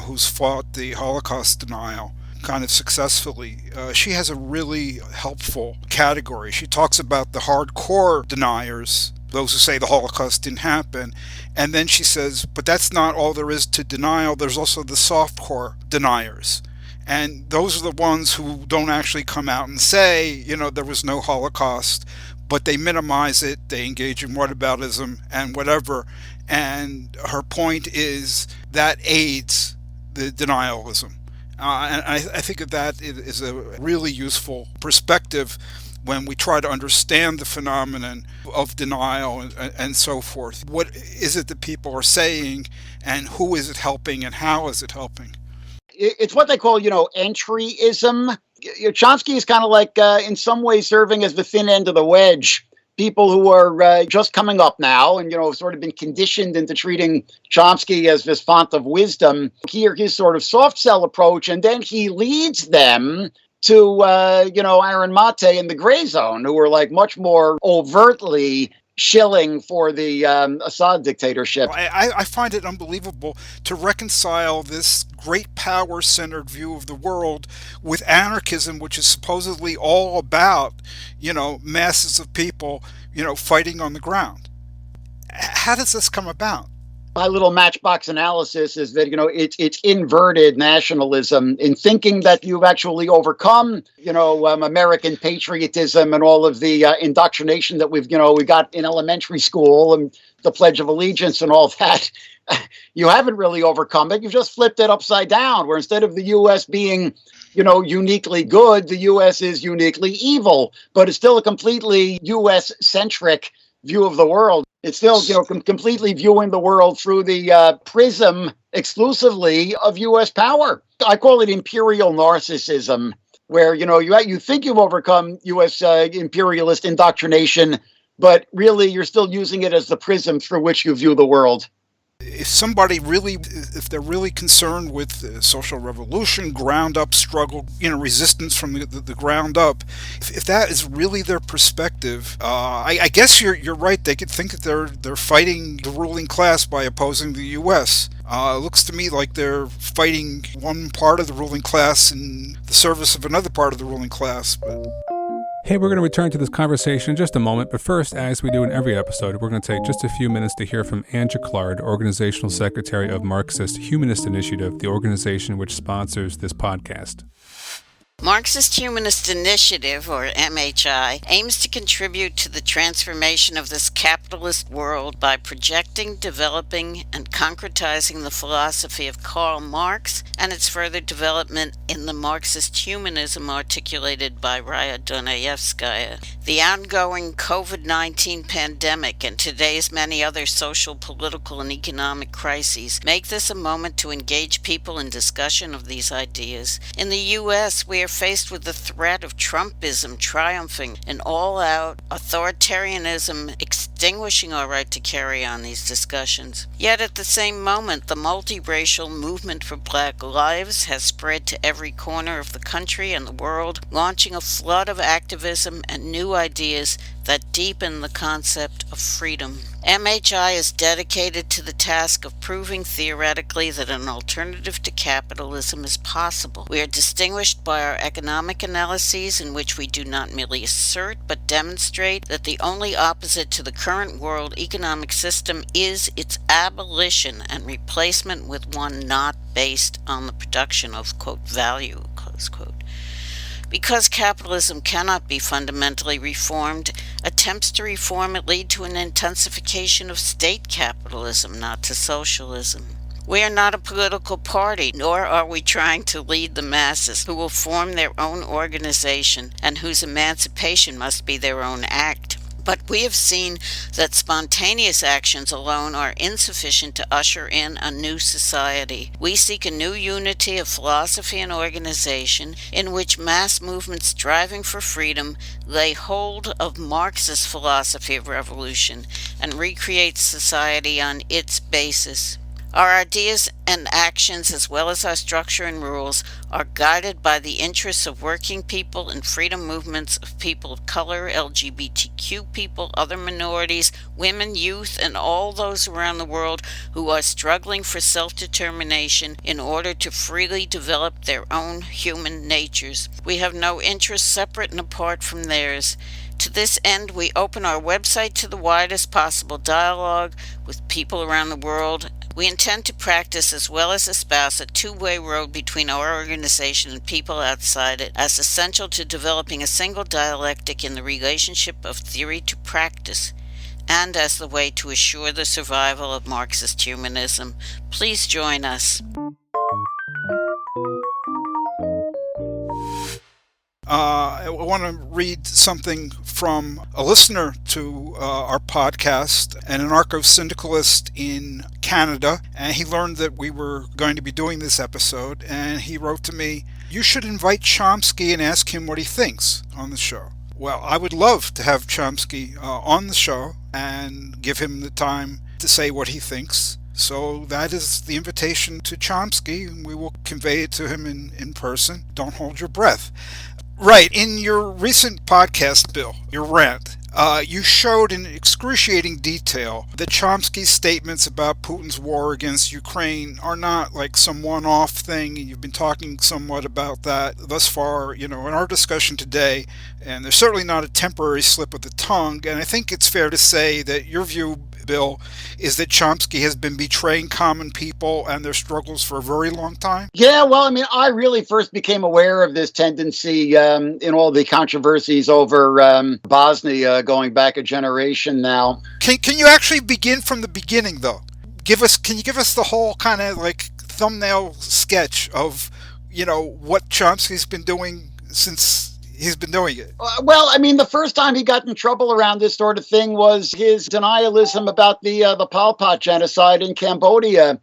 who's fought the Holocaust denial, kind of successfully. She has a really helpful category. She talks about the hardcore deniers, those who say the Holocaust didn't happen. And then she says, but that's not all there is to denial. There's also the softcore deniers. And those are the ones who don't actually come out and say, there was no Holocaust, but they minimize it, they engage in whataboutism and whatever. And her point is that aids the denialism. And I think that is a really useful perspective when we try to understand the phenomenon of denial and so forth. What is it that people are saying, and who is it helping, and how is it helping? It's what they call, entryism. Chomsky is kind of like, in some ways, serving as the thin end of the wedge. People who are just coming up now and, sort of been conditioned into treating Chomsky as this font of wisdom, hear his sort of soft sell approach, and then he leads them to, Aaron Mate and the Gray Zone, who are like much more overtly shilling for the Assad dictatorship. I find it unbelievable to reconcile this great power-centered view of the world with anarchism, which is supposedly all about, masses of people, fighting on the ground. How does this come about? My little matchbox analysis is that, it's inverted nationalism in thinking that you've actually overcome, American patriotism and all of the indoctrination that we got in elementary school and the Pledge of Allegiance and all that. You haven't really overcome it. You've just flipped it upside down, where instead of the U.S. being, uniquely good, the U.S. is uniquely evil. But it's still a completely U.S.-centric view of the world. It's still, completely viewing the world through the prism exclusively of U.S. power. I call it imperial narcissism, where, you think you've overcome U.S. Imperialist indoctrination, but really you're still using it as the prism through which you view the world. If they're really concerned with social revolution, ground up struggle, resistance from the ground up, if that is really their perspective, I guess you're right. They could think that they're fighting the ruling class by opposing the U.S. It looks to me like they're fighting one part of the ruling class in the service of another part of the ruling class. Hey, we're going to return to this conversation in just a moment, but first, as we do in every episode, we're going to take just a few minutes to hear from Andrew Clark, Organizational Secretary of Marxist-Humanist Initiative, the organization which sponsors this podcast. Marxist-Humanist Initiative, or MHI, aims to contribute to the transformation of this capitalist world by projecting, developing, and concretizing the philosophy of Karl Marx and its further development in the Marxist humanism articulated by Raya Dunayevskaya. The ongoing COVID-19 pandemic and today's many other social, political, and economic crises make this a moment to engage people in discussion of these ideas. In the U.S., we are faced with the threat of Trumpism triumphing and all-out authoritarianism extinguishing our right to carry on these discussions. Yet at the same moment, the multiracial movement for Black lives has spread to every corner of the country and the world, launching a flood of activism and new ideas that deepen the concept of freedom. MHI is dedicated to the task of proving theoretically that an alternative to capitalism is possible. We are distinguished by our economic analyses in which we do not merely assert but demonstrate that the only opposite to the current world economic system is its abolition and replacement with one not based on the production of, quote, value, close quote. Because capitalism cannot be fundamentally reformed, attempts to reform it lead to an intensification of state capitalism, not to socialism. We are not a political party, nor are we trying to lead the masses who will form their own organization and whose emancipation must be their own act. But we have seen that spontaneous actions alone are insufficient to usher in a new society. We seek a new unity of philosophy and organization in which mass movements striving for freedom lay hold of Marxist philosophy of revolution and recreate society on its basis. Our ideas and actions, as well as our structure and rules, are guided by the interests of working people and freedom movements of people of color, LGBTQ people, other minorities, women, youth, and all those around the world who are struggling for self-determination in order to freely develop their own human natures. We have no interests separate and apart from theirs. To this end, we open our website to the widest possible dialogue with people around the world. We intend to practice as well as espouse a two-way road between our organization and people outside it as essential to developing a single dialectic in the relationship of theory to practice, and as the way to assure the survival of Marxist-Humanism. Please join us. I want to read something from a listener to our podcast, an anarcho-syndicalist in Canada, and he learned that we were going to be doing this episode, and he wrote to me, "You should invite Chomsky and ask him what he thinks on the show." Well, I would love to have Chomsky on the show and give him the time to say what he thinks. So that is the invitation to Chomsky, and we will convey it to him in person. Don't hold your breath. Right, in your recent podcast, Bill, your rant, you showed in excruciating detail that Chomsky's statements about Putin's war against Ukraine are not like some one-off thing, and you've been talking somewhat about that thus far, in our discussion today, and there's certainly not a temporary slip of the tongue, and I think it's fair to say that your view, Bill, is that Chomsky has been betraying common people and their struggles for a very long time? Yeah, well, I really first became aware of this tendency in all the controversies over Bosnia going back a generation now. Can you actually begin from the beginning, though? Can you give us the whole kind of like thumbnail sketch of, what Chomsky's been doing since he's been doing it? Well, the first time he got in trouble around this sort of thing was his denialism about the Pol Pot genocide in Cambodia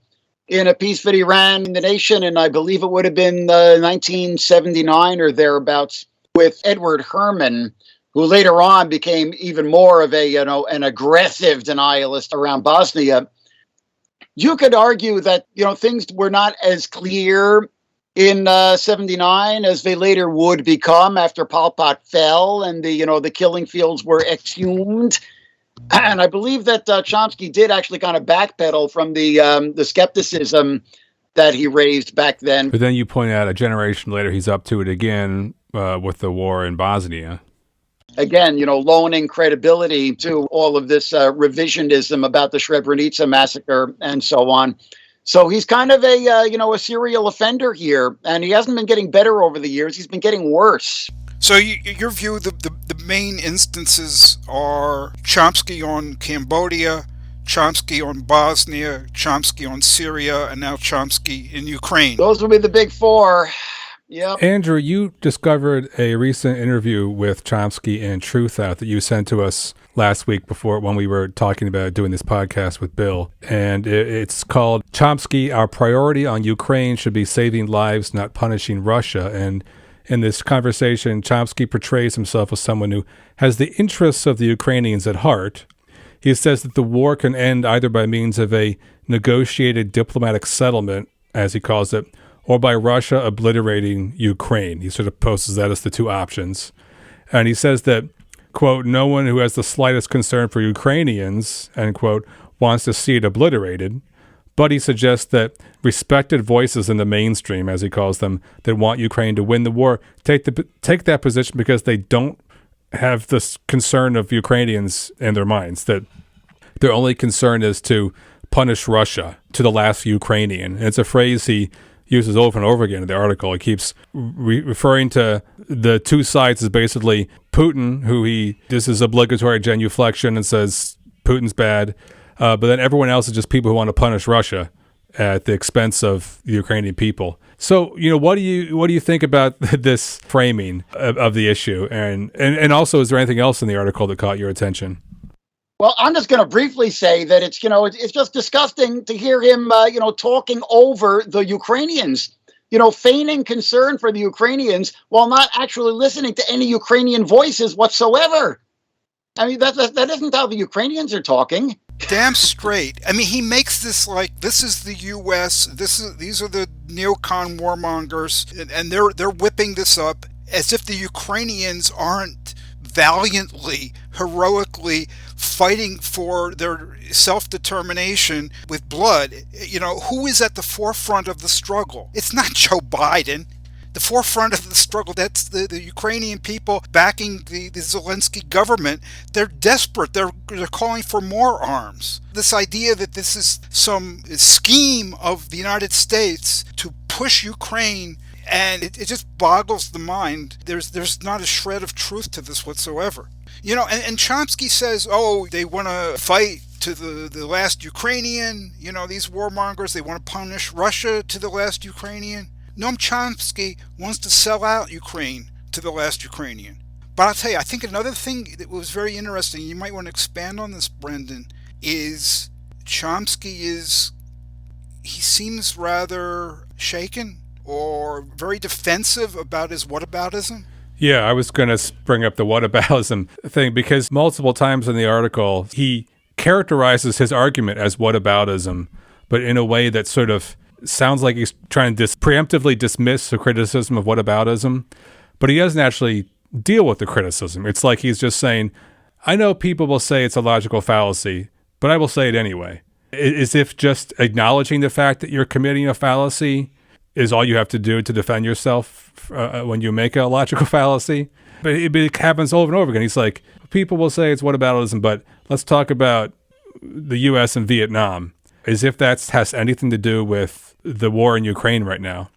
in a piece that he ran in The Nation, and I believe it would have been 1979 or thereabouts, with Edward Herman, who later on became even more of an aggressive denialist around Bosnia. You could argue that, things were not as clear in 79 as they later would become after Pol Pot fell and the killing fields were exhumed. And I believe that Chomsky did actually kind of backpedal from the skepticism that he raised back then. But then you point out a generation later he's up to it again with the war in Bosnia. Again, loaning credibility to all of this revisionism about the Srebrenica massacre and so on. So he's kind of a serial offender here, and he hasn't been getting better over the years. He's been getting worse. So your view, the main instances are Chomsky on Cambodia, Chomsky on Bosnia, Chomsky on Syria, and now Chomsky in Ukraine. Those would be the big four. Yep. Andrew, you discovered a recent interview with Chomsky in Truthout that you sent to us last week when we were talking about doing this podcast with Bill. And it's called Chomsky, Our Priority on Ukraine Should Be Saving Lives, Not Punishing Russia. And in this conversation, Chomsky portrays himself as someone who has the interests of the Ukrainians at heart. He says that the war can end either by means of a negotiated diplomatic settlement, as he calls it, or by Russia obliterating Ukraine. He sort of poses that as the two options. And he says that, quote, no one who has the slightest concern for Ukrainians, end quote, wants to see it obliterated. But he suggests that respected voices in the mainstream, as he calls them, that want Ukraine to win the war, take that position because they don't have this concern of Ukrainians in their minds, that their only concern is to punish Russia to the last Ukrainian. And it's a phrase he uses over and over again in the article. He keeps referring to the two sides as basically Putin, this is obligatory genuflection and says Putin's bad, but then everyone else is just people who want to punish Russia at the expense of the Ukrainian people. So, what do you think about this framing of the issue? And also, is there anything else in the article that caught your attention? Well, I'm just going to briefly say that it's just disgusting to hear him, talking over the Ukrainians, feigning concern for the Ukrainians while not actually listening to any Ukrainian voices whatsoever. That isn't how the Ukrainians are talking. Damn straight. I mean, he makes this like this is the U.S. These are the neocon warmongers, and they're whipping this up as if the Ukrainians aren't valiantly, heroically fighting for their self-determination with blood. You know, who is at the forefront of the struggle? It's not Joe Biden. The forefront of the struggle, that's the Ukrainian people backing the Zelensky government. They're desperate. They're calling for more arms. This idea that this is some scheme of the United States to push Ukraine, and it just boggles the mind. There's not a shred of truth to this whatsoever. You know, and Chomsky says, oh, they want to fight to the last Ukrainian. You know, these warmongers, they want to punish Russia to the last Ukrainian. Noam Chomsky wants to sell out Ukraine to the last Ukrainian. But I'll tell you, I think another thing that was very interesting, you might want to expand on this, Brendan, is Chomsky he seems rather shaken or very defensive about his whataboutism. Yeah, I was going to bring up the whataboutism thing because multiple times in the article, he characterizes his argument as whataboutism, but in a way that sort of sounds like he's trying to preemptively dismiss the criticism of whataboutism, but he doesn't actually deal with the criticism. It's like he's just saying, I know people will say it's a logical fallacy, but I will say it anyway. As if just acknowledging the fact that you're committing a fallacy is all you have to do to defend yourself when you make a logical fallacy. But it happens over and over again. He's like, people will say it's whataboutism, but let's talk about the U.S. and Vietnam, as if that has anything to do with the war in Ukraine right now.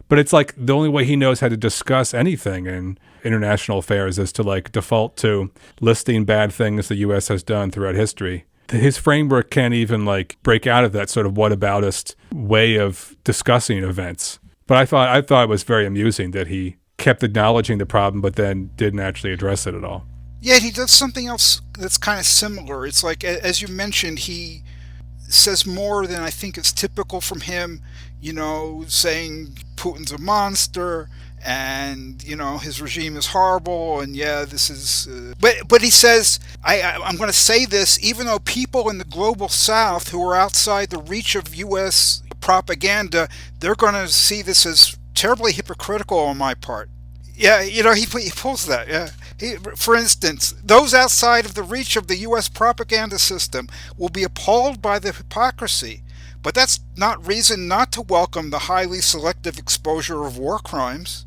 But it's like the only way he knows how to discuss anything in international affairs is to like default to listing bad things the U.S. has done throughout history. His framework can't even like break out of that sort of whataboutist way of discussing events. But I thought it was very amusing that he kept acknowledging the problem, but then didn't actually address it at all. Yeah, he does something else that's kind of similar. It's like, as you mentioned, he says more than I think is typical from him, you know, saying Putin's a monster and, you know, his regime is horrible and yeah, this is... But he says, I'm going to say this, even though people in the global south who are outside the reach of U.S. propaganda, they're going to see this as terribly hypocritical on my part. Yeah, you know, he pulls that, yeah. For instance, those outside of the reach of the U.S. propaganda system will be appalled by the hypocrisy, but that's not reason not to welcome the highly selective exposure of war crimes.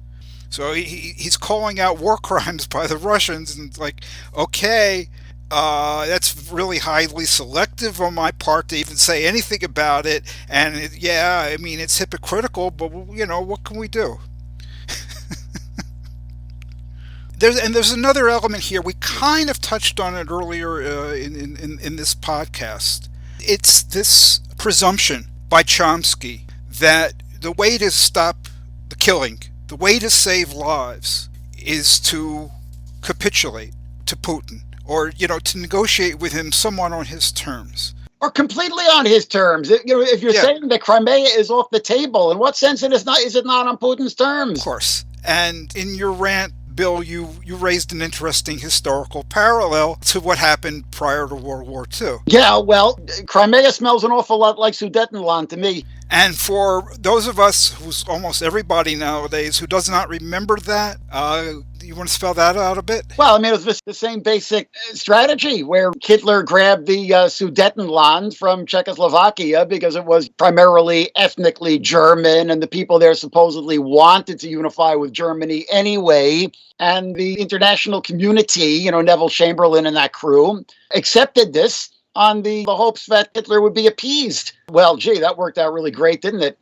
So he's calling out war crimes by the Russians, and it's like, okay, that's really highly selective on my part to even say anything about it, and yeah, I mean, it's hypocritical, but, you know, what can we do? There's another element here. We kind of touched on it earlier in this podcast. It's this presumption by Chomsky that the way to stop the killing, the way to save lives, is to capitulate to Putin, or, you know, to negotiate with him somewhat on his terms. Or completely on his terms. You know, if you're saying that Crimea is off the table, in what sense is it not on Putin's terms? Of course. And in your rant, Bill, you raised an interesting historical parallel to what happened prior to World War II. Yeah, well, Crimea smells an awful lot like Sudetenland to me. And for those of us, who's almost everybody nowadays, who does not remember that, you want to spell that out a bit? Well, I mean, it was the same basic strategy where Hitler grabbed the Sudetenland from Czechoslovakia because it was primarily ethnically German and the people there supposedly wanted to unify with Germany anyway. And the international community, you know, Neville Chamberlain and that crew, accepted this on the hopes that Hitler would be appeased. Well, gee, that worked out really great, didn't it?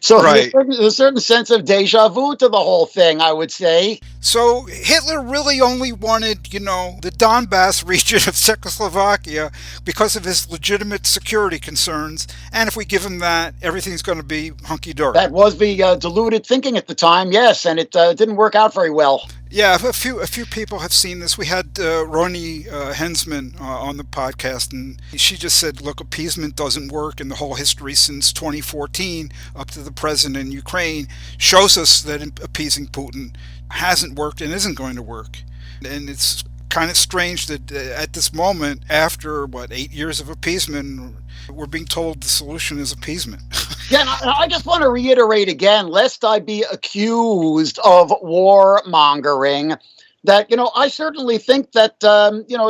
So right. There's a certain sense of deja vu to the whole thing, I would say. So Hitler really only wanted, you know, the Donbass region of Czechoslovakia because of his legitimate security concerns. And if we give him that, everything's going to be hunky-dory. That was the deluded thinking at the time, yes, and it didn't work out very well. Yeah, a few people have seen this. We had Roni Hensman on the podcast, and she just said, look, appeasement doesn't work, and the whole history since 2014 up to the present in Ukraine shows us that appeasing Putin hasn't worked and isn't going to work. And it's kind of strange that at this moment, after, 8 years of appeasement, we're being told the solution is appeasement. Yeah, and I just want to reiterate again, lest I be accused of warmongering, that, I certainly think that,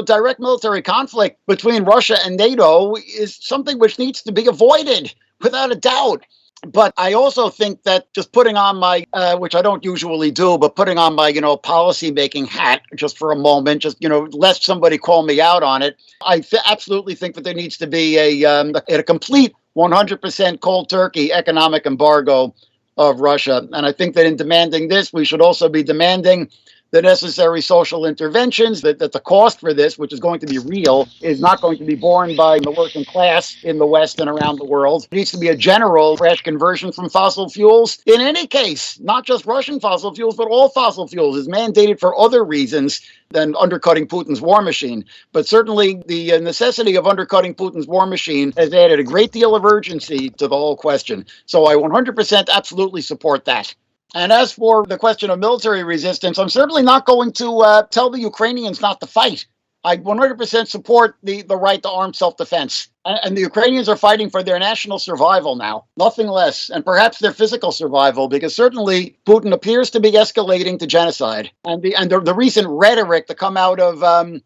direct military conflict between Russia and NATO is something which needs to be avoided without a doubt. But I also think that just putting on my, which I don't usually do, but putting on my, policy-making hat just for a moment, just, lest somebody call me out on it, I absolutely think that there needs to be a complete 100% cold turkey economic embargo of Russia. And I think that in demanding this, we should also be demanding the necessary social interventions, that the cost for this, which is going to be real, is not going to be borne by the working class in the West and around the world. It needs to be a general fresh conversion from fossil fuels. In any case, not just Russian fossil fuels, but all fossil fuels is mandated for other reasons than undercutting Putin's war machine. But certainly the necessity of undercutting Putin's war machine has added a great deal of urgency to the whole question. So I 100% absolutely support that. And as for the question of military resistance, I'm certainly not going to tell the Ukrainians not to fight. I 100% support the right to armed self-defense. And the Ukrainians are fighting for their national survival now, nothing less, and perhaps their physical survival, because certainly Putin appears to be escalating to genocide. And the recent rhetoric to come out of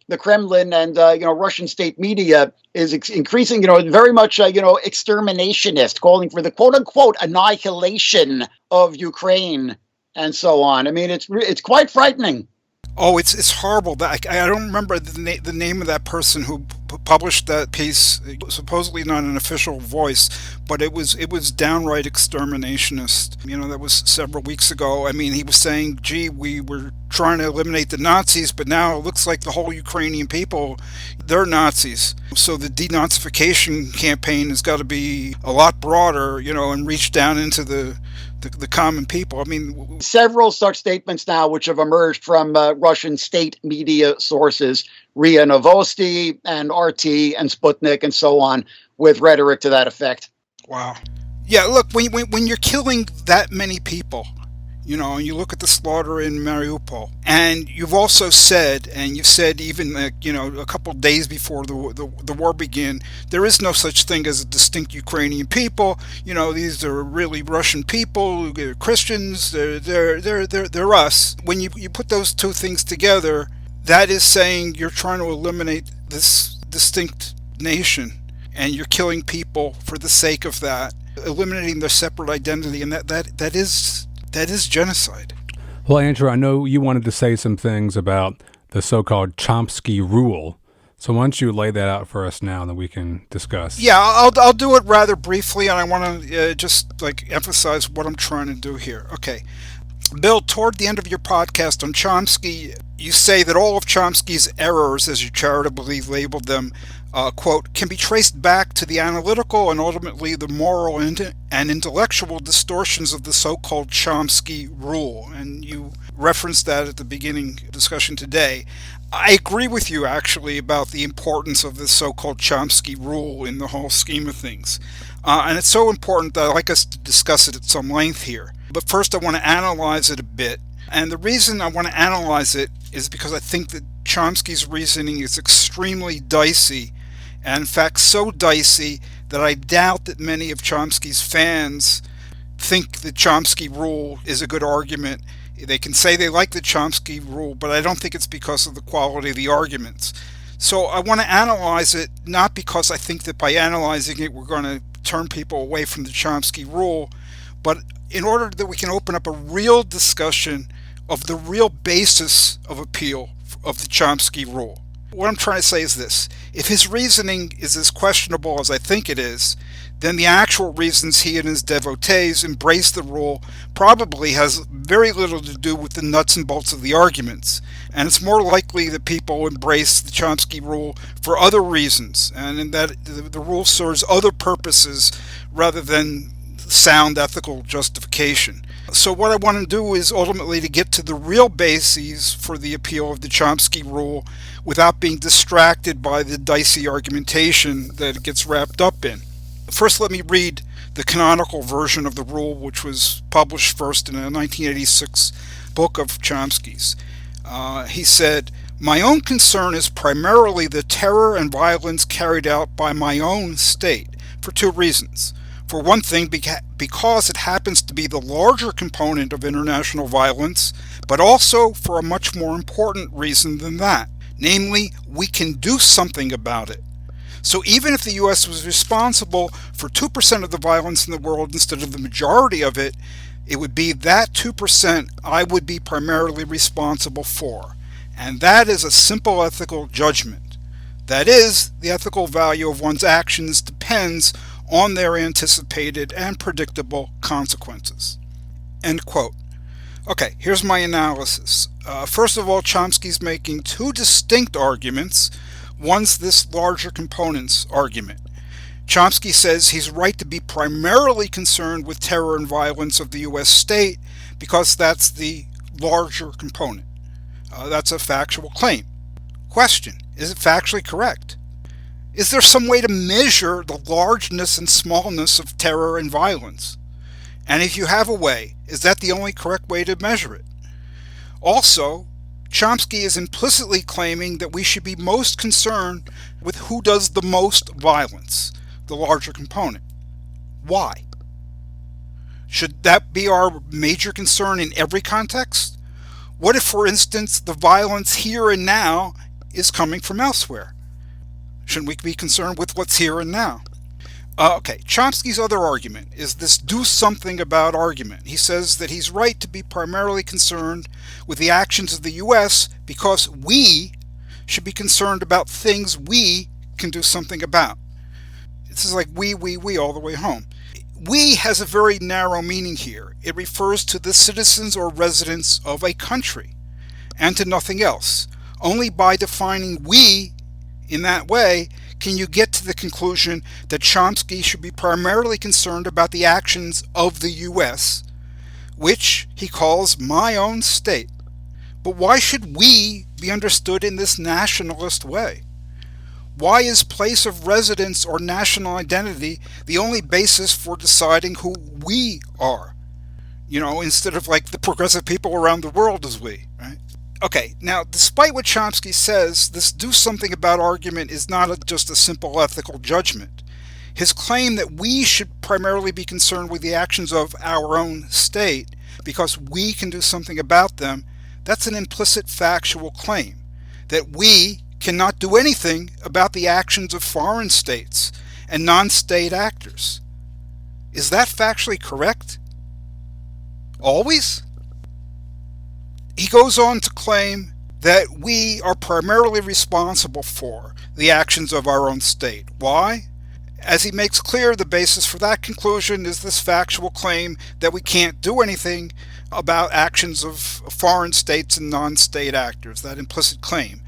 the Kremlin and Russian state media is increasing, very much exterminationist, calling for the quote-unquote annihilation of Ukraine and so on. I mean, it's quite frightening. Oh, it's horrible. I don't remember the name of that person who published that piece, supposedly not an official voice, but it was downright exterminationist. That was several weeks ago. I mean, he was saying, gee, we were trying to eliminate the Nazis, but now it looks like the whole Ukrainian people, they're Nazis. So the denazification campaign has got to be a lot broader, and reach down into the common people. I mean, several such statements now which have emerged from Russian state media sources, RIA Novosti and RT and Sputnik and so on, with rhetoric to that effect. Wow. Yeah, look, when you're killing that many people, and you look at the slaughter in Mariupol, and you've also said, and you've said even, a couple of days before the war began, there is no such thing as a distinct Ukrainian people. These are really Russian people, they're Christians, they're us. When you put those two things together, that is saying you're trying to eliminate this distinct nation, and you're killing people for the sake of that, eliminating their separate identity, and that is genocide. Well, Andrew, I know you wanted to say some things about the so-called Chomsky rule. So why don't you lay that out for us now, and then we can discuss. Yeah, I'll do it rather briefly, and I want to just emphasize what I'm trying to do here. Okay. Bill, toward the end of your podcast on Chomsky, you say that all of Chomsky's errors, as you charitably labeled them, quote, can be traced back to the analytical and ultimately the moral and intellectual distortions of the so-called Chomsky rule. And you referenced that at the beginning discussion today. I agree with you, actually, about the importance of this so-called Chomsky rule in the whole scheme of things. And it's so important that I'd like us to discuss it at some length here. But first, I want to analyze it a bit. And the reason I want to analyze it is because I think that Chomsky's reasoning is extremely dicey, and in fact so dicey that I doubt that many of Chomsky's fans think the Chomsky rule is a good argument. They can say they like the Chomsky rule, but I don't think it's because of the quality of the arguments. So I want to analyze it, not because I think that by analyzing it we're going to turn people away from the Chomsky rule, but in order that we can open up a real discussion of the real basis of appeal of the Chomsky rule. What I'm trying to say is this: if his reasoning is as questionable as I think it is, then the actual reasons he and his devotees embrace the rule probably has very little to do with the nuts and bolts of the arguments. And it's more likely that people embrace the Chomsky rule for other reasons, and in that the rule serves other purposes rather than sound ethical justification. So what I want to do is ultimately to get to the real bases for the appeal of the Chomsky rule without being distracted by the dicey argumentation that it gets wrapped up in. First, let me read the canonical version of the rule, which was published first in a 1986 book of Chomsky's. He said, My own concern is primarily the terror and violence carried out by my own state, for two reasons. For one thing, because it happens to be the larger component of international violence, but also for a much more important reason than that. Namely, we can do something about it. So even if the US was responsible for 2% of the violence in the world instead of the majority of it, it would be that 2% I would be primarily responsible for. And that is a simple ethical judgment. That is, the ethical value of one's actions depends on their anticipated and predictable consequences. End quote. Okay, here's my analysis. First of all, Chomsky's making two distinct arguments. One's this larger components argument. Chomsky says he's right to be primarily concerned with terror and violence of the US state because that's the larger component. That's a factual claim. Question: is it factually correct? Is there some way to measure the largeness and smallness of terror and violence? And if you have a way, is that the only correct way to measure it? Also, Chomsky is implicitly claiming that we should be most concerned with who does the most violence, the larger component. Why? Should that be our major concern in every context? What if, for instance, the violence here and now is coming from elsewhere? Shouldn't we be concerned with what's here and now? Okay, Chomsky's other argument is this do something about argument. He says that he's right to be primarily concerned with the actions of the US because we should be concerned about things we can do something about. This is like we all the way home. We has a very narrow meaning here. It refers to the citizens or residents of a country and to nothing else. Only by defining we in that way can you get to the conclusion that Chomsky should be primarily concerned about the actions of the US, which he calls my own state. But why should we be understood in this nationalist way? Why is place of residence or national identity the only basis for deciding who we are? Instead of like the progressive people around the world as we, right? Okay, now despite what Chomsky says, this do something about argument is not just a simple ethical judgment. His claim that we should primarily be concerned with the actions of our own state because we can do something about them, that's an implicit factual claim. That we cannot do anything about the actions of foreign states and non-state actors. Is that factually correct? Always? He goes on to claim that we are primarily responsible for the actions of our own state. Why? As he makes clear, the basis for that conclusion is this factual claim that we can't do anything about actions of foreign states and non-state actors, that implicit claim.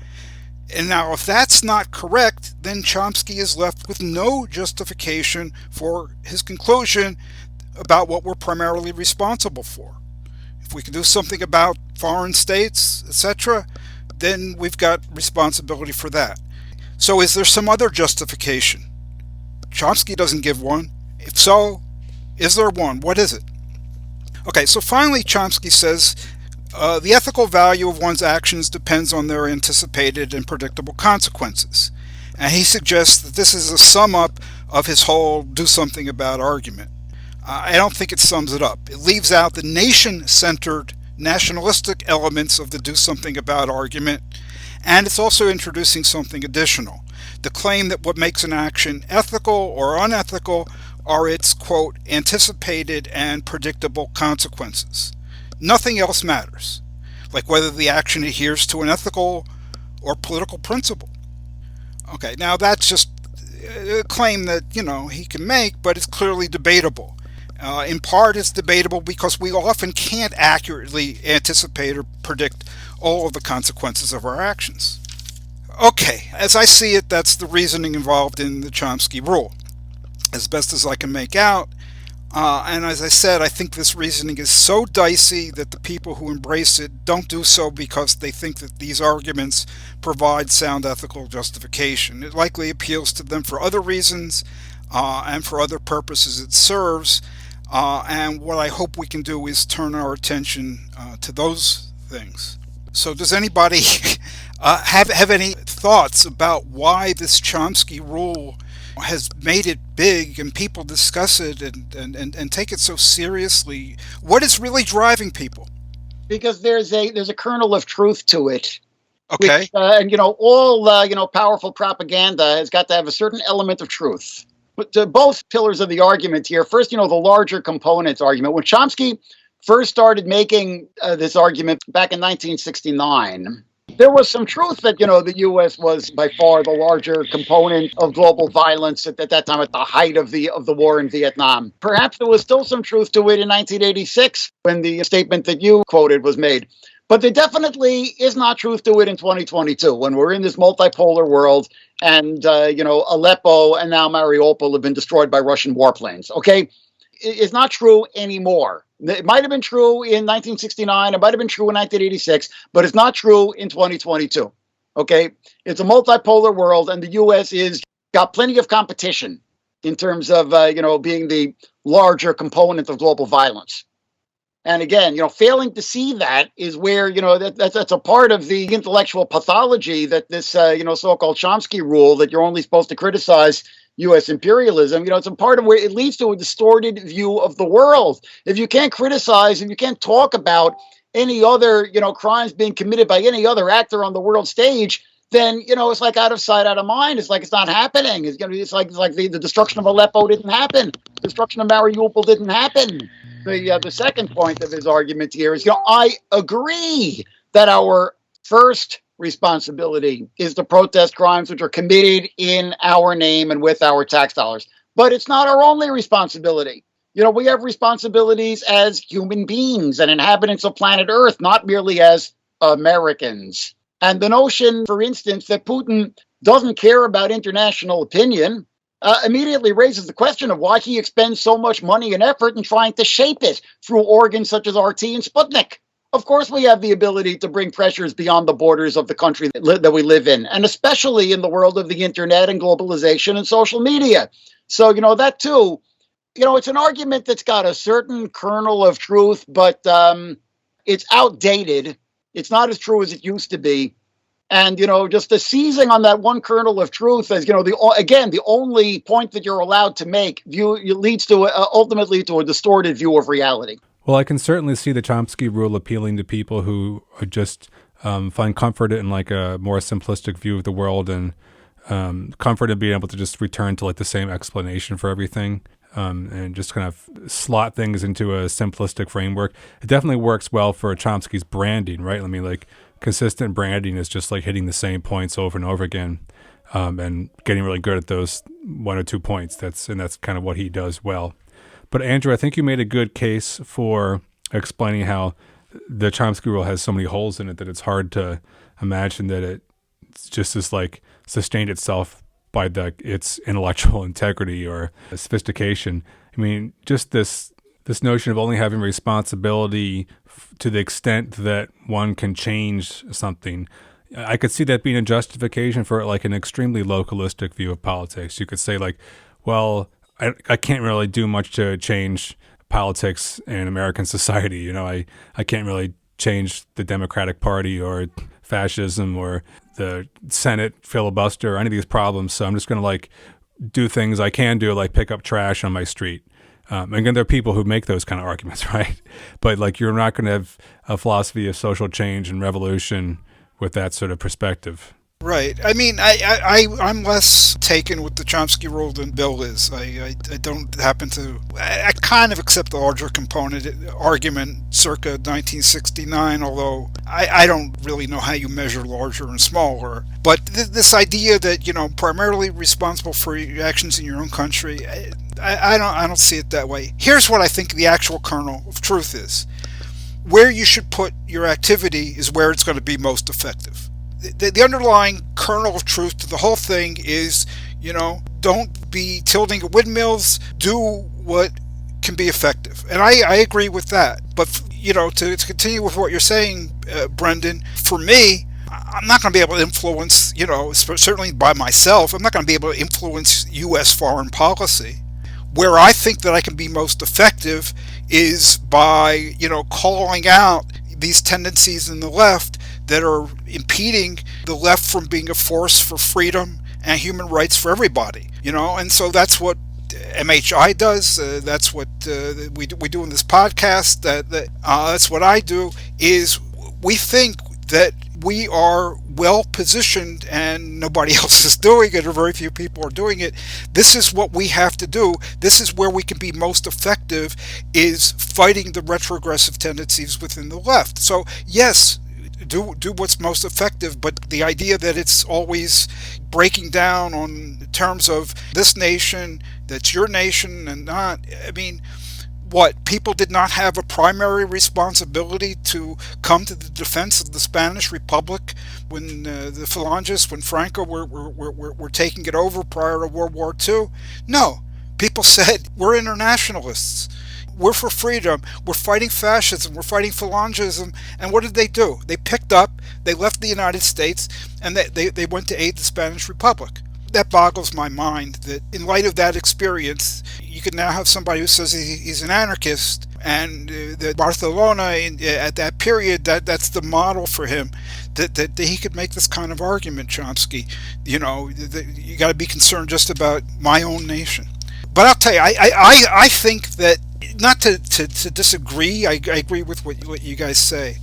And now, if that's not correct, then Chomsky is left with no justification for his conclusion about what we're primarily responsible for. If we can do something about foreign states, etc., then we've got responsibility for that. So is there some other justification? Chomsky doesn't give one. If so, is there one? What is it? Okay, so finally Chomsky says the ethical value of one's actions depends on their anticipated and predictable consequences. And he suggests that this is a sum up of his whole do something about argument. I don't think it sums it up. It leaves out the nation-centered, nationalistic elements of the do something about argument, and it's also introducing something additional. The claim that what makes an action ethical or unethical are its, quote, anticipated and predictable consequences. Nothing else matters, like whether the action adheres to an ethical or political principle. Okay, now that's just a claim that, he can make, but it's clearly debatable. In part, it's debatable because we often can't accurately anticipate or predict all of the consequences of our actions. Okay, as I see it, that's the reasoning involved in the Chomsky rule, as best as I can make out. And as I said, I think this reasoning is so dicey that the people who embrace it don't do so because they think that these arguments provide sound ethical justification. It likely appeals to them for other reasons and for other purposes it serves. And what I hope we can do is turn our attention to those things. So does anybody Have any thoughts about why this Chomsky rule has made it big and people discuss it and take it so seriously? What is really driving people? Because there's a kernel of truth to it. Okay. Which, and all powerful propaganda has got to have a certain element of truth. But to both pillars of the argument here, first, the larger components argument. When Chomsky first started making this argument back in 1969, there was some truth that, the U.S. was by far the larger component of global violence at that time, at the height of the war in Vietnam. Perhaps there was still some truth to it in 1986 when the statement that you quoted was made. But there definitely is not truth to it in 2022 when we're in this multipolar world and, Aleppo and now Mariupol have been destroyed by Russian warplanes. Okay, it's not true anymore. It might have been true in 1969. It might have been true in 1986, but it's not true in 2022. Okay, it's a multipolar world, and the U.S. is got plenty of competition in terms of being the larger component of global violence. And again, failing to see that is where that's a part of the intellectual pathology that this so-called Chomsky rule that you're only supposed to criticize U.S. imperialism, it's a part of where it leads to a distorted view of the world. If you can't criticize and you can't talk about any other, crimes being committed by any other actor on the world stage, then, it's like out of sight, out of mind. It's like it's not happening. It's like the destruction of Aleppo didn't happen. The destruction of Mariupol didn't happen. The second point of his argument here is, I agree that our first responsibility is to protest crimes which are committed in our name and with our tax dollars. But it's not our only responsibility. We have responsibilities as human beings and inhabitants of planet Earth, not merely as Americans. And the notion, for instance, that Putin doesn't care about international opinion immediately raises the question of why he expends so much money and effort in trying to shape it through organs such as RT and Sputnik. Of course, we have the ability to bring pressures beyond the borders of the country that we live in, and especially in the world of the internet and globalization and social media. So, that too, it's an argument that's got a certain kernel of truth, but it's outdated. It's not as true as it used to be. And, just the seizing on that one kernel of truth as, the only point that you're allowed to make leads to ultimately to a distorted view of reality. Well, I can certainly see the Chomsky rule appealing to people who are just find comfort in like a more simplistic view of the world and comfort in being able to just return to like the same explanation for everything and just kind of slot things into a simplistic framework. It definitely works well for Chomsky's branding, right? I mean, like consistent branding is just like hitting the same points over and over again and getting really good at those one or 2 points. That's kind of what he does well. But Andrew, I think you made a good case for explaining how the Chomsky rule has so many holes in it that it's hard to imagine that it just is like sustained itself by its intellectual integrity or sophistication. I mean, just this notion of only having responsibility to the extent that one can change something. I could see that being a justification for like an extremely localistic view of politics. You could say like, well, I can't really do much to change politics in American society. I can't really change the Democratic Party or fascism or the Senate filibuster or any of these problems. So I'm just going to like do things I can do, like pick up trash on my street. Again, there are people who make those kind of arguments, right? But like you're not going to have a philosophy of social change and revolution with that sort of perspective. Right. I mean, I'm less taken with the Chomsky rule than Bill is. I don't happen to... I kind of accept the larger component argument circa 1969, although I don't really know how you measure larger and smaller. But this idea that, primarily responsible for your actions in your own country, I don't see it that way. Here's what I think the actual kernel of truth is. Where you should put your activity is where it's going to be most effective. The underlying kernel of truth to the whole thing is, don't be tilting at windmills, do what can be effective. And I agree with that. But, to continue with what you're saying, Brendan, for me, I'm not going to be able to influence, certainly by myself, I'm not going to be able to influence U.S. foreign policy. Where I think that I can be most effective is by, calling out these tendencies in the left that are impeding the left from being a force for freedom and human rights for everybody, and so that's what MHI does. That's what we do in this podcast. That's what I do. Is we think that we are well positioned and nobody else is doing it, or very few people are doing it. This is what we have to do. This is where we can be most effective, is fighting the retrogressive tendencies within the left. So yes, do what's most effective, but the idea that it's always breaking down on terms of this nation, that's your nation and not, what, people did not have a primary responsibility to come to the defense of the Spanish Republic when the Phalangists, when Franco were taking it over prior to World War II? No. People said, we're internationalists. We're for freedom. We're fighting fascism. We're fighting Phalangism. And what did they do? They picked up, they left the United States, and they went to aid the Spanish Republic. That boggles my mind that in light of that experience, you could now have somebody who says he's an anarchist, and that Barcelona at that period, that's the model for him, that he could make this kind of argument, Chomsky. You got to be concerned just about my own nation. But I'll tell you, I think that, not to disagree, I agree with what you guys say,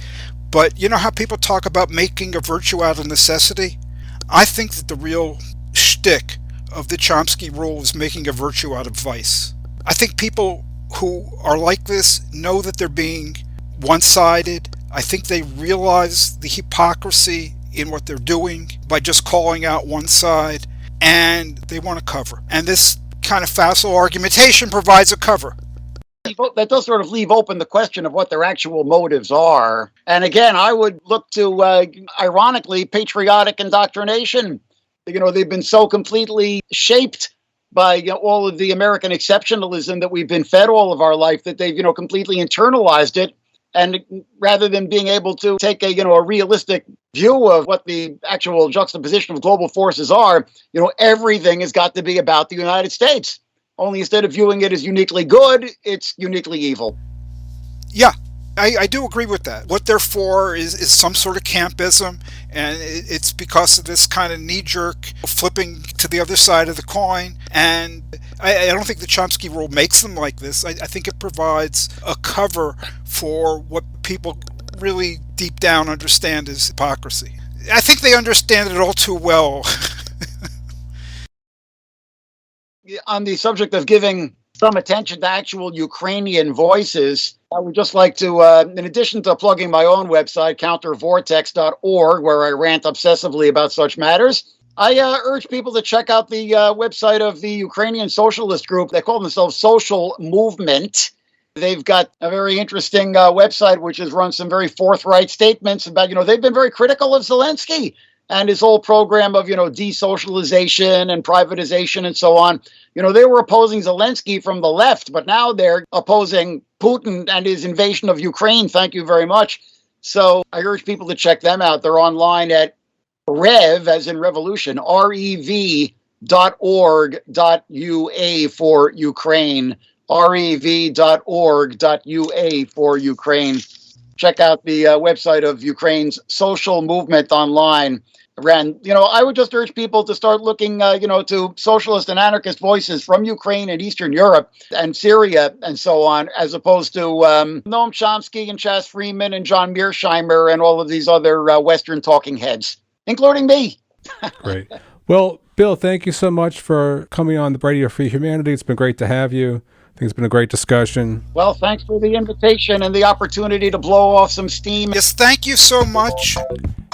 but you know how people talk about making a virtue out of necessity? I think that the real shtick of the Chomsky rule is making a virtue out of vice. I think people who are like this know that they're being one-sided. I think they realize the hypocrisy in what they're doing by just calling out one side, and they want to cover. And this kind of facile argumentation provides a cover. That does sort of leave open the question of what their actual motives are. And again, I would look to, ironically, patriotic indoctrination. They've been so completely shaped by all of the American exceptionalism that we've been fed all of our life that they've, completely internalized it. And rather than being able to take a realistic view of what the actual juxtaposition of global forces are, everything has got to be about the United States. Only instead of viewing it as uniquely good, it's uniquely evil. Yeah, I do agree with that. What they're for is some sort of campism, and it's because of this kind of knee-jerk flipping to the other side of the coin. And I don't think the Chomsky rule makes them like this. I think it provides a cover for what people really deep down understand as hypocrisy. I think they understand it all too well. On the subject of giving some attention to actual Ukrainian voices, I would just like to, in addition to plugging my own website, CountervVortex.org, where I rant obsessively about such matters, I urge people to check out the website of the Ukrainian socialist group. They call themselves Social Movement. They've got a very interesting website, which has run some very forthright statements about, they've been very critical of Zelensky and his whole program of, desocialization and privatization and so on. They were opposing Zelensky from the left, but now they're opposing Putin and his invasion of Ukraine. Thank you very much. So I urge people to check them out. They're online at rev, as in revolution, rev.org.ua for Ukraine, rev.org.ua for Ukraine. Check out the website of Ukraine's social movement online. And, I would just urge people to start looking, to socialist and anarchist voices from Ukraine and Eastern Europe and Syria and so on, as opposed to Noam Chomsky and Chas Freeman and John Mearsheimer and all of these other Western talking heads, including me. Great. Well, Bill, thank you so much for coming on the Radio Free Humanity. It's been great to have you. I think it's been a great discussion. Well, thanks for the invitation and the opportunity to blow off some steam. Yes, thank you so much.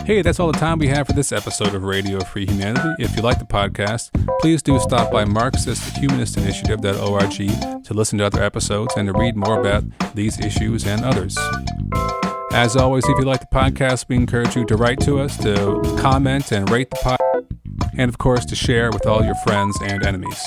Hey, that's all the time we have for this episode of Radio Free Humanity. If you like the podcast, please do stop by Marxist-Humanist-Initiative.org to listen to other episodes and to read more about these issues and others. As always, if you like the podcast, we encourage you to write to us, to comment and rate the podcast, and of course to share with all your friends and enemies.